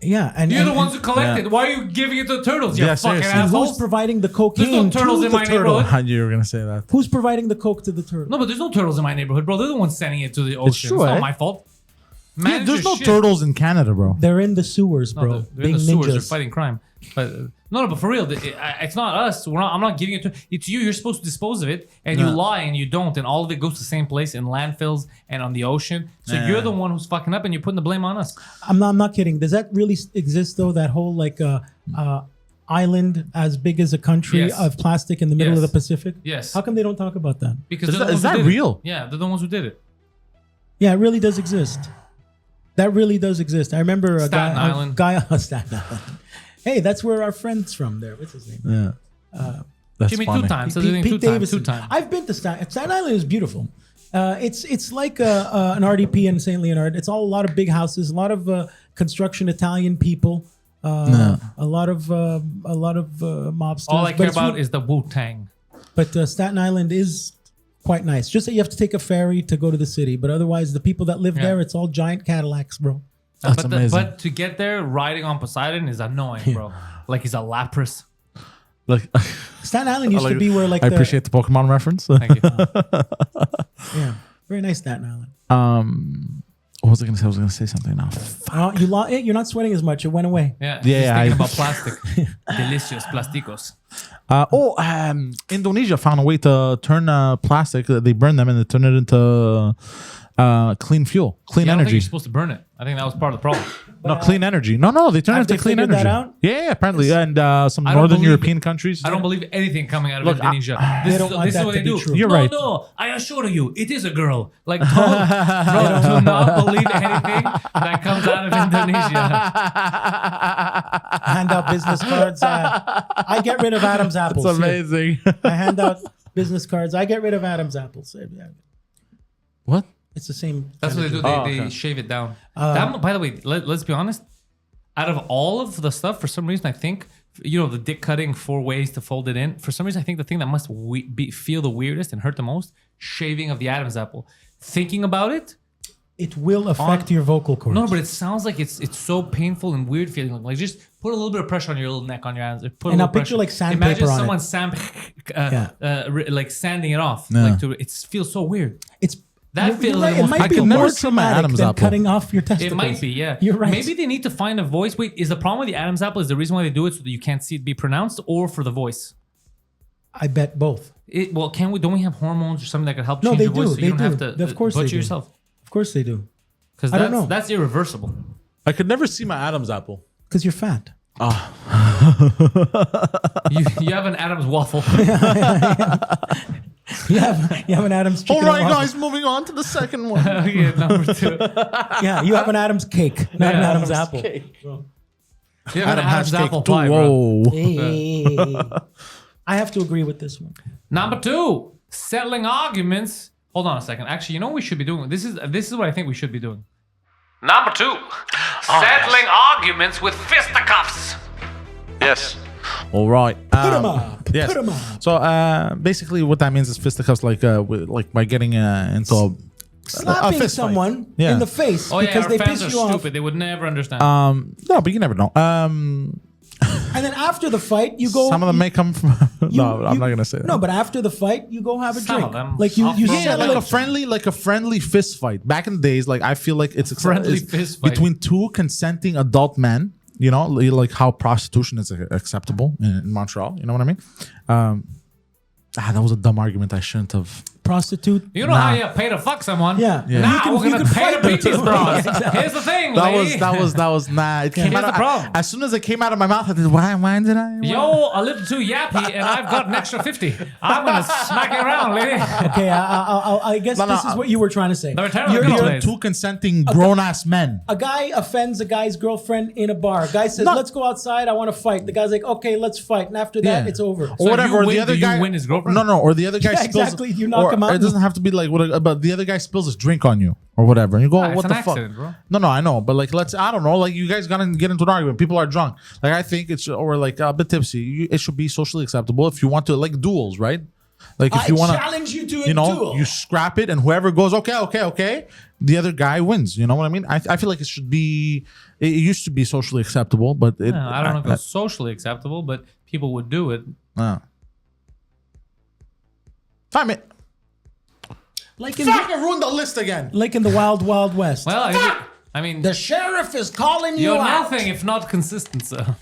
Yeah, and You're and- the ones who collect it. Why are you giving it to the turtles? You Yeah, fucking seriously. and who's assholes. providing the cocaine? There's no turtles to in the my turtle? neighborhood. I knew you were gonna say that. Who's providing the coke to the turtle? No, but there's no turtles in my neighborhood, bro. They're the ones sending it to the ocean. It's, true, not eh? my fault. Yeah, Manage there's your no shit. turtles in Canada, bro. They're in the sewers, No, bro. they're in the sewers. They're ninjas. fighting crime. But but for real, it's not us. I'm not giving it to. It's you. You're supposed to dispose of it, and you lie and you don't, and all of it goes to the same place in landfills and on the ocean. So you're the one who's fucking up, and you're putting the blame on us. I'm not kidding. Does that really exist though? That whole like island as big as a country Yes. of plastic in the middle of the Yes. Pacific? Yes. How come they don't talk about that? Because Is they're the that- ones is who that did it. real? Yeah, they're the ones who did it. Yeah, it really does exist. That really does exist. I remember a Staten guy. Island. A guy on Staten Island. Hey, that's where our friend's from. There, what's his name? Yeah. That's Jimmy funny. 2 times. Says it Pete two times. Davidson. 2 times. I've been to Staten Island. Is beautiful. It's like an RDP in St. Leonard. It's all a lot of big houses, a lot of construction Italian people, a lot of mobsters. All I But care it's about really- is the Wu-Tang. But Staten Island is quite nice. Just that you have to take a ferry to go to the city. But otherwise, the people that live Yeah. there, it's all giant Cadillacs, bro. That's amazing. But to get there, riding on Poseidon is annoying, bro. Like he's a Lapras. Like, Staten Island used to be where like I appreciate the Pokemon reference. Thank you. yeah, very nice Staten Island. What was I gonna say? I was gonna say something now. You're not sweating as much. It went away. Yeah. Yeah, He's I- thinking about plastic. Delicious plasticos. Indonesia found a way to turn plastic. They burn them and they turn it into clean fuel, clean Yeah, I don't think energy. you're supposed to burn it. I think that was part of the problem. No, clean energy. No, they turn it Have into they clean figured energy. that out? Yeah, apparently, and some I don't northern believe European it. countries. I don't believe anything coming out of Look, Indonesia. They This don't want is that what to they be do. true. You're no, right. No, I assure you, it is a girl. Like, don't, bro, do not believe anything that comes out of Indonesia. Hand out business cards. I get rid of Adam's apples. It's amazing. I hand out business cards. I get rid of Adam's apples. What? It's the same. That's what they do. They shave it down. That, by the way, let's be honest. Out of all of the stuff, for some reason, I think, the dick cutting 4 ways to fold it in. For some reason, I think the thing that must feel the weirdest and hurt the most, shaving of the Adam's apple. Thinking about it, It will affect your vocal cords. no, but it sounds like it's so painful and weird feeling. Like just put a little bit of pressure on your little neck on your hands. Put a And little I'll picture, pressure. like, sandpaper Imagine on it. someone like sanding it off. Yeah. Like it feels so weird. It's That you're feels right. like It almost- might I be could more never see my traumatic Adam's than apple. cutting off your testicles. It might be, yeah. You're right. Maybe they need to find a voice. Wait, is the problem with the Adam's apple is the reason why they do it so that you can't see it be pronounced, or for the voice? I bet both. Don't we have hormones or something that could help No, change they your voice do. so you They don't do. have to Of course they butcher do. yourself? Of course they do. Because I don't know. that's irreversible. I could never see my Adam's apple. Because you're fat. You have an Adam's waffle. You have an Adam's chicken. All right, and waffle. guys, moving on to the second one. Okay, number 2. Yeah, you have an Adam's cake, not an Yeah, Adam's Adam's apple. You have an Adam's Hashtag apple pie, bro. Whoa. Hey. I have to agree with this one. Number 2, settling arguments. Hold on a second. Actually, you know what we should be doing? This is what I think we should be doing. Number 2, settling arguments with fisticuffs. Yes. All right. Put 'em up. Yes. Put 'em up. So basically, what that means is fisticuffs, like by getting into a Slapping fist fight. someone Yeah. in the face Oh yeah, because our they fans piss are you off. stupid. They would never understand. No, but you never know. And then after the fight, you go. Some of them may come from. No, I'm you- not gonna say that. No, but after the fight, you go have a Some drink. of them. Like you Off-road. Yeah, settle like it. a friendly fist fight. Back in the days, like I feel like it's Friendly it's fist fight. between two consenting adult men. You know, like how prostitution is acceptable in Montreal. You know what I mean? That was a dumb argument. I shouldn't have. Prostitute. You know how you pay to fuck someone? Yeah. Yeah. Now You can- we're you gonna can pay fight to them beat these too. bros. Yeah, exactly. Here's the thing, That lady. was nah. It came Here's out the problem. as soon as it came out of my mouth. I did. Why did I? You're a little too yappy, and I've got an extra 50. I'm gonna smack you around, lady. Okay, I guess No, this no, is what you were trying to say. They're terrible You're- people. you're- Two consenting grown ass men. a guy offends a guy's girlfriend in a bar. A guy says, No. "Let's go outside. I want to fight." The guy's like, "Okay, let's fight." And after that, Yeah. it's over. Or So whatever. you Or win- the other do you guy win his girlfriend? No. Or the other guy Yeah, spills. exactly. You knock or him out. It doesn't have to be like but the other guy spills his drink on you or whatever, and you go, Ah, it's "What an the accident, fuck?" bro. No, I know, but like, I don't know. Like, you guys gotta get into an argument. People are drunk. Like, I think it's or like a bit tipsy. It should be socially acceptable if you want to, like duels, right? Like if I you want to challenge you to a you know, duel. you scrap it, and whoever goes, okay, the other guy wins. You know what I mean? I feel like it should be. It used to be socially acceptable, but it. No, I don't know if it's socially acceptable, but people would do it. I mean, like in fucking ruined the list again. like in the Wild Wild West. Well, I mean, The sheriff is calling you you're out. nothing if not consistent, sir.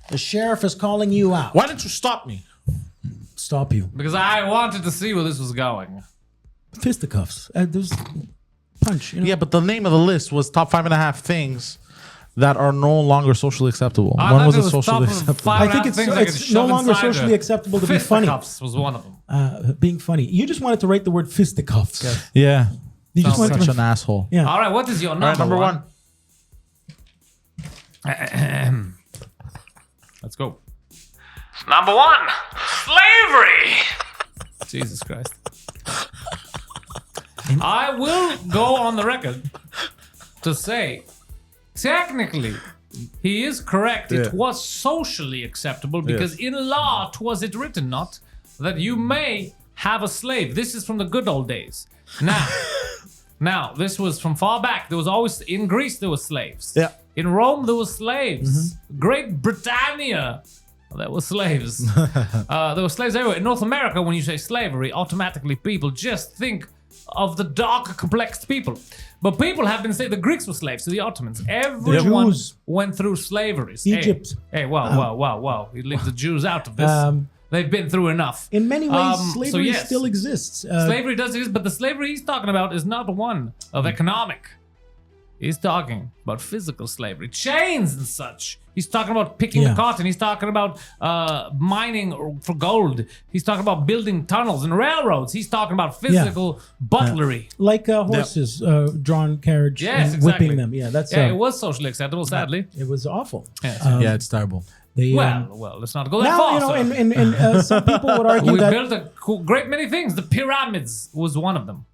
The sheriff is calling you out. Why didn't you stop me? Stop you. Because I wanted to see where this was going. Fisticuffs. There's punch. You know? Yeah, but the name of the list was top 5.5 things that are no longer socially acceptable. I When thought was it it was socially top of acceptable? five I and a think half it's things I could no shove longer inside socially her. acceptable to be funny. Fisticuffs was one of them. Being funny. You just wanted to write the word fisticuffs. Yeah. You just Sounds wanted Such to. an asshole. Yeah. All right, what is your number, All right, number one. Let's go. Number 1, slavery. Jesus Christ. I will go on the record to say, technically, he is correct. It Yeah. was socially acceptable because in law, was it written not that you may have a slave. This is from the good old days. Now, this was from far back. There was always, in Greece, there were slaves. Yeah. In Rome, there were slaves. Great Britannia, there were slaves. There were slaves everywhere. In North America, when you say slavery, automatically people just think of the darker, complex people. But people have been saying the Greeks were slaves to the Ottomans. Everyone Jews. went through slaveries. Egypt. Hey, wow. You leave the Jews out of this. They've been through enough. In many ways, So slavery yes. still exists. Slavery does exist, but the slavery he's talking about is not one of economic. He's talking about physical slavery, chains and such. He's talking about picking Yeah. the cotton. He's talking about mining for gold. He's talking about building tunnels and railroads. He's talking about physical butlery. Like horses, drawn carriage, Yes, and exactly. whipping them. Yeah, that's Yeah, it was socially acceptable, sadly. it was awful. Yes. Yeah, it's terrible. They, Well, let's not go that now far. you know, sir. and some people would argue we that built a great many things. The pyramids was one of them.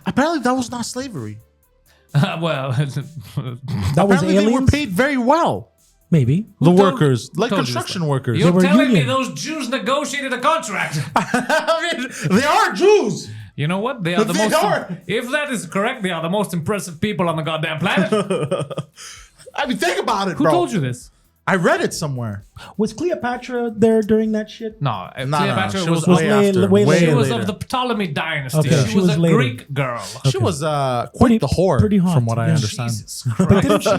Apparently, that was not slavery. Well, that was Apparently, they were aliens. paid very well. Maybe The told- workers, like told you this construction stuff? workers. You're were telling me union. those Jews negotiated a contract? I mean, they are Jews. You know what? They are the They most. are. If that is correct, they are the most impressive people on the goddamn planet. I mean, think about it, Who bro. told you this? I read it somewhere. was Cleopatra there during that shit? No, No, Cleopatra she was. was way way- after. way she later. was later. of the Ptolemy dynasty. Okay, She she was was a later. Greek girl. She was quite Pretty- the whore, pretty hot, from what I yeah. understand. Jesus But Christ. didn't she?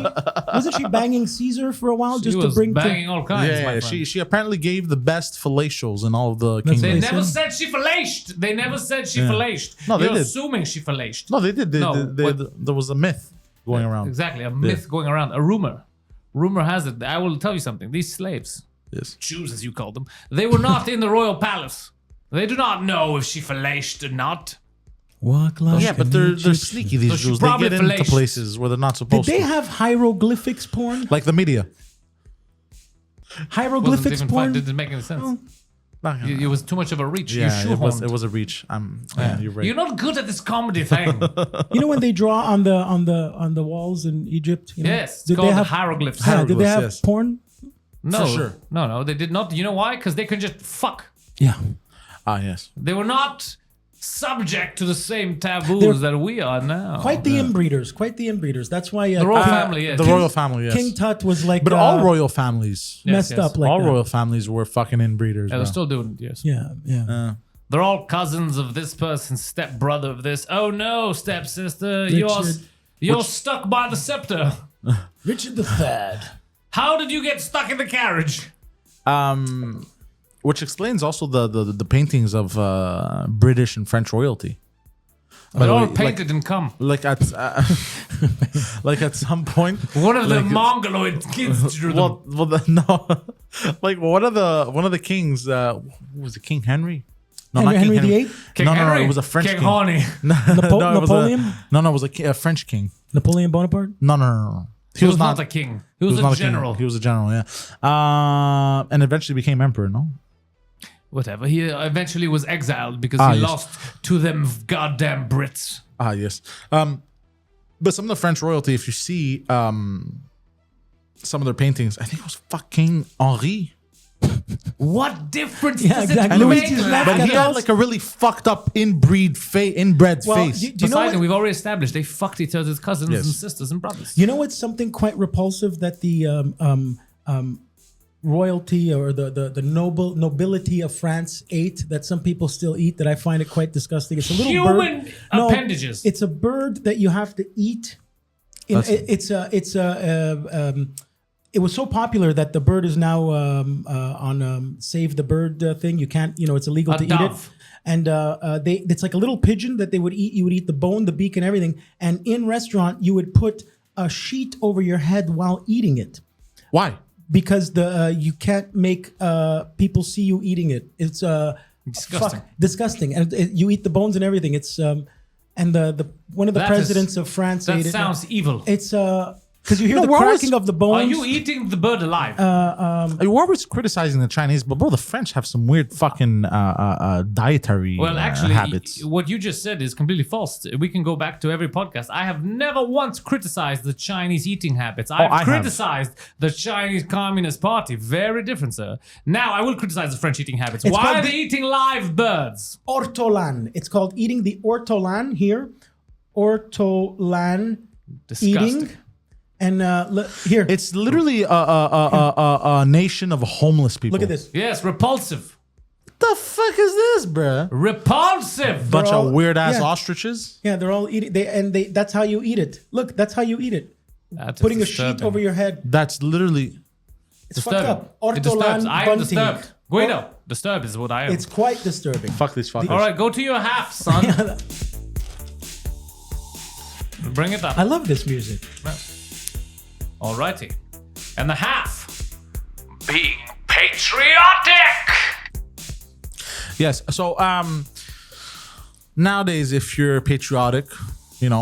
Wasn't she banging Caesar for a while She just was to bring? banging all kinds. my Yeah, friend. she apparently gave the best fellatios in all of the That's They kingdoms. nice. never yeah. said she fellaced. They never said she fellaced. No, they You're did. assuming she fellaced. No, they did. No, There was a myth going around. Exactly, a myth going around, a rumor. Rumor has it. I will tell you something. These slaves, Yes. Jews as you call them, they were not in the royal palace. They do not know if she fellaced or not. Walk like Yeah, but an they're Egyptian. sneaky. These So she Jews. They probably get into fellaced. places where they're not Did supposed they to. have hieroglyphics porn? Like the media. Wasn't Hieroglyphics even porn? fun. Didn't make any sense. It was too much of a reach. You Yeah, shoehorned. it was a reach. You're right. You're not good at this comedy thing. You know when they draw on the walls in Egypt? You know? Yes, it's called hieroglyphs. Yeah, did they have Hieroglyphs, yes. porn? No, sure. no, they did not. You know why? Because they could just fuck. Yeah. Yes. They were not subject to the same taboos that we are now. Quite the inbreeders. That's why The royal family, yes. The royal family, yes. King Tut was like, but all royal families, messed up like all that. royal families were fucking inbreeders. Yeah, bro. they're still doing it, yes. Yeah. They're all cousins of this person's stepbrother of this. Oh no, stepsister, Richard. you're stuck by the scepter. Richard the Third. How did you get stuck in the carriage? Which explains also the paintings of British and French royalty. By They're the all way, painted in cum. like at like at some point, One of the like, Mongoloid kids drew them. no, like one of the kings. Who was it, King Henry? No, Henry VIII? King No, Henry? it was a French King king. Horny. No, it was Napoleon? it was a French king. Napoleon Bonaparte? No. He was not a king. He was not a king. general. He was a general, yeah. And eventually became emperor. No. Whatever. He eventually was exiled because he yes. lost to them goddamn Brits. Yes. But some of the French royalty, if you see some of their paintings, I think it was fucking Henri. What difference Yeah, does exactly. it make? Luigi's lad? But he had Pantelis. like a really fucked up inbred Well, face. do you know Poseidon, what? we've already established they fucked each other's cousins Yes. and sisters and brothers. You know what's something quite repulsive that the royalty or the nobility of France ate that some people still eat that I find it quite disgusting. It's a little Human bird. appendages. It's a bird that you have to eat. It was so popular that the bird is now on Save the Bird thing. You can't, it's illegal to eat it. dove. And it's like a little pigeon that they would eat. You would eat the bone, the beak, and everything. And in restaurant, you would put a sheet over your head while eating it Why? because you can't make people see you eating it. It's Disgusting. disgusting. And you eat the bones and everything. It's and the one of the That presidents is- of France That ate it. sounds evil. It's because you hear the we're always- cracking of the bones. Are you eating the bird alive? We're always criticizing the Chinese, but bro, the French have some weird fucking dietary Well, actually, habits. what you just said is completely false. We can go back to every podcast. I have never once criticized the Chinese eating habits. I I've have. criticized the Chinese Communist Party. Very different, sir. Now, I will criticize the French eating habits. It's Why called are they eating live birds? ortolan. It's called eating the ortolan here. Ortolan Disgusting. eating. And here, It's literally a nation of homeless people. look at this. Yes, repulsive. The fuck is this, bruh? Repulsive. Bunch all- of weird ass yeah. ostriches. Yeah, they're all eating. That's how you eat it. Look, that's how you eat it. That is Putting a sheet disturbing. over your head. That's literally. It's fucked Disturbing. up. It disturbs. Ortolan I am bunting. disturbed. Guido, disturbed is what I am. It's quite disturbing. Fuck these fuckers. All right, go to your half, son. Bring it up. I love this music. Alrighty. And the half. Being patriotic. Yes. So nowadays, if you're patriotic,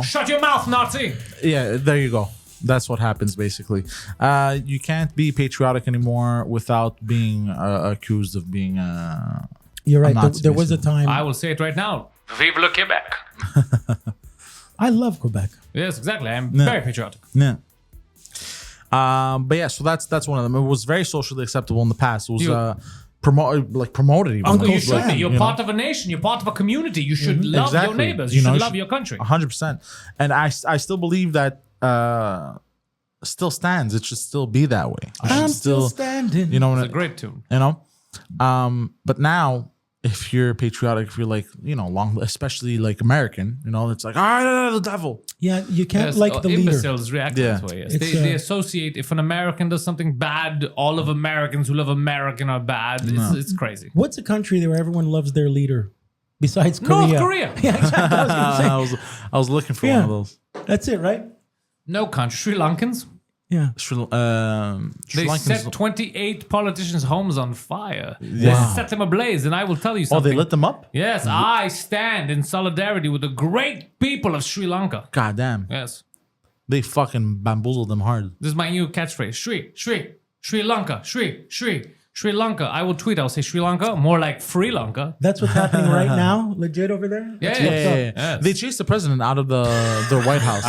Shut your mouth, Nazi. yeah, there you go. That's what happens basically. You can't be patriotic anymore without being accused of being. You're right. Nazi, There was a basically. time. I will say it right now. Vive le Québec. I love Quebec. Yes, exactly. I'm very patriotic. Yeah. But yeah, so that's one of them. It was very socially acceptable in the past. It was promoted even. Uncle You Like, should be. Sam, You're you part of a nation. You're part of a community. You should love Exactly. your neighbors. You, You know, should you love should- your country. 100%. And I still believe that still stands. It should still be that way. It I'm should still standing. You know what It's a great tune. But now, if you're patriotic, if you're like, especially like American, it's like, the devil. Yeah, you can't Yes, like the leader. imbeciles react Yeah. this way. Yes. It's, They associate if an American does something bad, all of Americans who love American are bad. It's crazy. What's a country where everyone loves their leader? Besides Korea. North Korea. Yeah, exactly. I was gonna say. I was looking for Yeah. one of those. That's it, right? No country. Sri Lankans. Yeah. Sri They Lankans- set 28 politicians' homes on fire. Yeah. They set them ablaze, and I will tell you Oh, something. they lit them up? Yes, I stand in solidarity with the great people of Sri Lanka. God damn. Yes. They fucking bamboozled them hard. This is my new catchphrase. Sri Lanka. Sri Sri Lanka. I will tweet. I'll say Sri Lanka. More like Free Lanka. That's what's happening right now. Legit over there. That's what's up. Yeah. They chased the president out of the White House.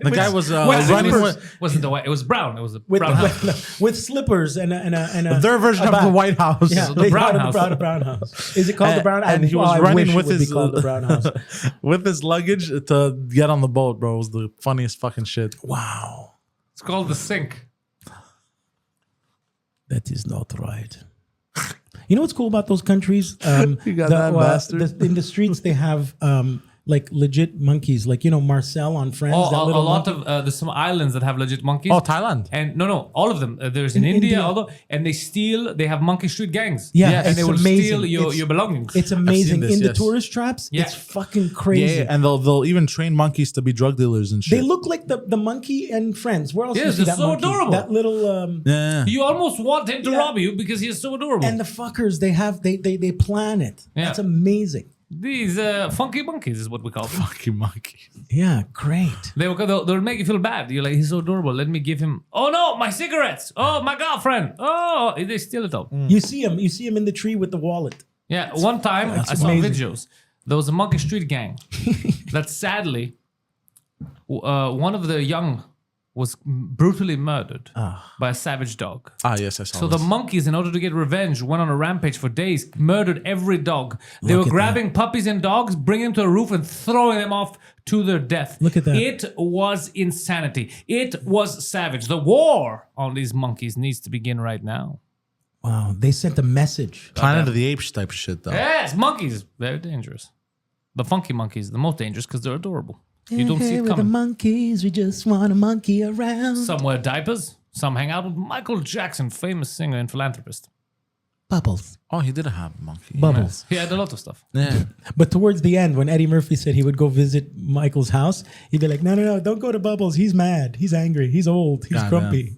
The guy was running Wasn't the white? It was brown. It was a With, brown house. with slippers and a their version a of the bat. White House. Yeah, the they brown called it house. the brown house. Is it called the brown house? And he was I running wish with it would his be called the brown house. with his luggage to get on the boat, bro. It was the funniest fucking shit. Wow, It's called the sink. that is not right. You know what's cool about those countries? You got that bastard. In the streets, they have like legit monkeys, like Marcel on Friends. Oh, that a little lot monkey. of there's some islands that have legit monkeys. Oh, Thailand. And no, all of them. There's in In India, India. although, and they steal. They have monkey street gangs. Yeah, and they it's will amazing. steal your It's- belongings. It's amazing. this, In the yes. tourist traps, Yeah. it's fucking crazy. Yeah, and they'll even train monkeys to be drug dealers and shit. They look like the monkey and Friends. Where else Yes, do you see they're that so monkey? adorable. That little yeah. You almost want him to Yeah. rob you because he is so adorable. and the fuckers they plan it. Yeah. That's amazing. These funky monkeys is what we call them. Fucking monkey. Yeah, great. They'll make you feel bad. You're like, he's so adorable. Let me give him. Oh no, my cigarettes. Oh, my girlfriend. Oh, they steal it all. You see him in the tree with the wallet. Yeah, one time I saw amazing. videos. There was a monkey street gang that sadly, one of the young was brutally murdered by a savage dog. Ah, yes, I saw So this. the monkeys, in order to get revenge, went on a rampage for days, murdered every dog. They Look were at grabbing puppies and dogs, bringing them to a roof and throwing them off to their death. Look at that. It was insanity. It was savage. The war on these monkeys needs to begin right now. Wow, they sent a message. Planet of the Apes type of shit, though. Yes, monkeys. Very dangerous. The funky monkeys, the most dangerous because they're adorable. You don't see it with the coming. monkeys, we just want to monkey around. Some wear diapers. Some hang out with Michael Jackson, famous singer and philanthropist. Bubbles. Oh, he did have a monkey. Bubbles. He had a lot of stuff. Yeah. But towards the end, when Eddie Murphy said he would go visit Michael's house, he'd be like, no, don't go to Bubbles. He's mad. He's angry. He's old. He's God grumpy.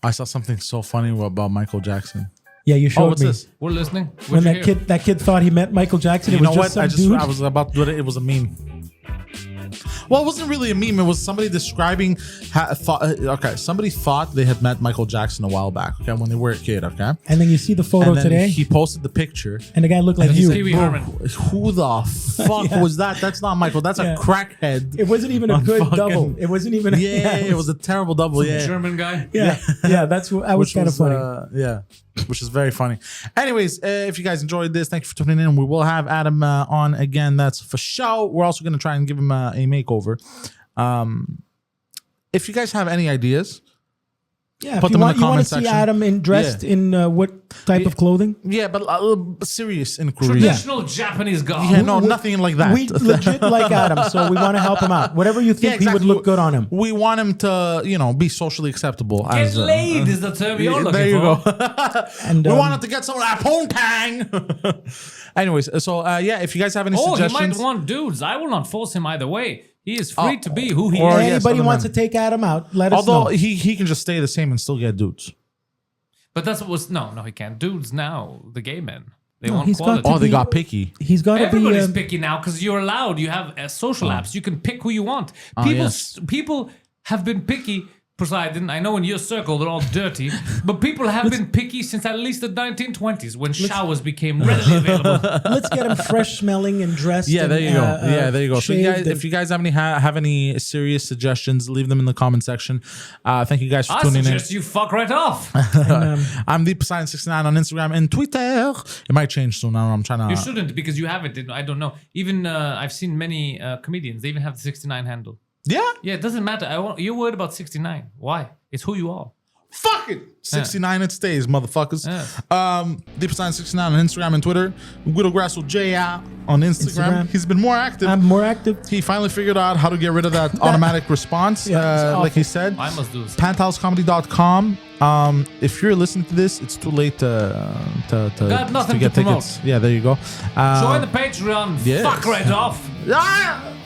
I saw something so funny about Michael Jackson. Yeah, you showed what's me. this? We're listening. When What'd you hear? that kid thought he met Michael Jackson, You it was know just what? some dude. I was about to do it. It was a meme. Well, it wasn't really a meme. It was somebody describing. Somebody thought they had met Michael Jackson a while back. Okay, when they were a kid. Okay, And then you see the photo and then today, he posted the picture. and the guy looked like And he's you. like, Pee Wee "Bro, Herman." who the fuck was that? That's not Michael. That's Yeah. a crackhead. It wasn't even a on good fucking- double. It wasn't even. Yeah, it was a terrible double. Yeah, German guy. Yeah, that's what I was which kind of funny. Yeah, which is very funny. Anyways, if you guys enjoyed this, thank you for tuning in. We will have Adam on again. That's for sure. We're also going to try and give him a makeover. If you guys have any ideas, Yeah, put if them in the you want comment to see section. Adam dressed in what type of clothing? yeah, but serious inquiry. Traditional Japanese guy. Yeah, no, nothing like that. We legit like Adam, so we want to help him out. Whatever you think he would look good on him. We want him to, be socially acceptable. Get as, laid is the term you're looking there you for. go. And We want him to get some of that poontang. Anyways, so if you guys have any Oh, he suggestions, might want dudes. I will not force him either way. He is free to be who he or is. yes, Anybody other wants men. to take Adam out, let us although know. he can just stay the same and still get dudes. But that's what was no, he can't. Dudes now, the gay men, they No, want he's got quality. to Oh, they be- got picky. He's got to be. Everybody's picky now because you're allowed. You have social apps. You can pick who you want. People, yes. people have been picky. Poseidon, I know in your circle they're all dirty, but people have been picky since at least the 1920s when showers became readily available. Let's get him fresh smelling and dressed. Yeah, there and, you go. There you go. So, shaved if you guys have any serious suggestions, leave them in the comment section. Thank you guys for I tuning in. suggest you fuck right off. I'm the Poseidon69 on Instagram and Twitter. It might change soon. Now I'm trying to. You shouldn't because you have it. I don't know. Even I've seen many comedians. They even have the 69 handle. Yeah. Yeah, it doesn't matter. You're worried about 69. Why? It's who you are. Fuck it. 69 it stays, motherfuckers. Yeah. The Poseidon69 on Instagram and Twitter. Guido Grasso JR on Instagram. He's been more active. I'm more active. He finally figured out how to get rid of that automatic response, Yeah, like he said. I must do this. Panteliscomedy.com. If you're listening to this, it's too late Got nothing get to promote. tickets. Yeah, there you go. Join the Patreon. yes. Fuck right off. Ah!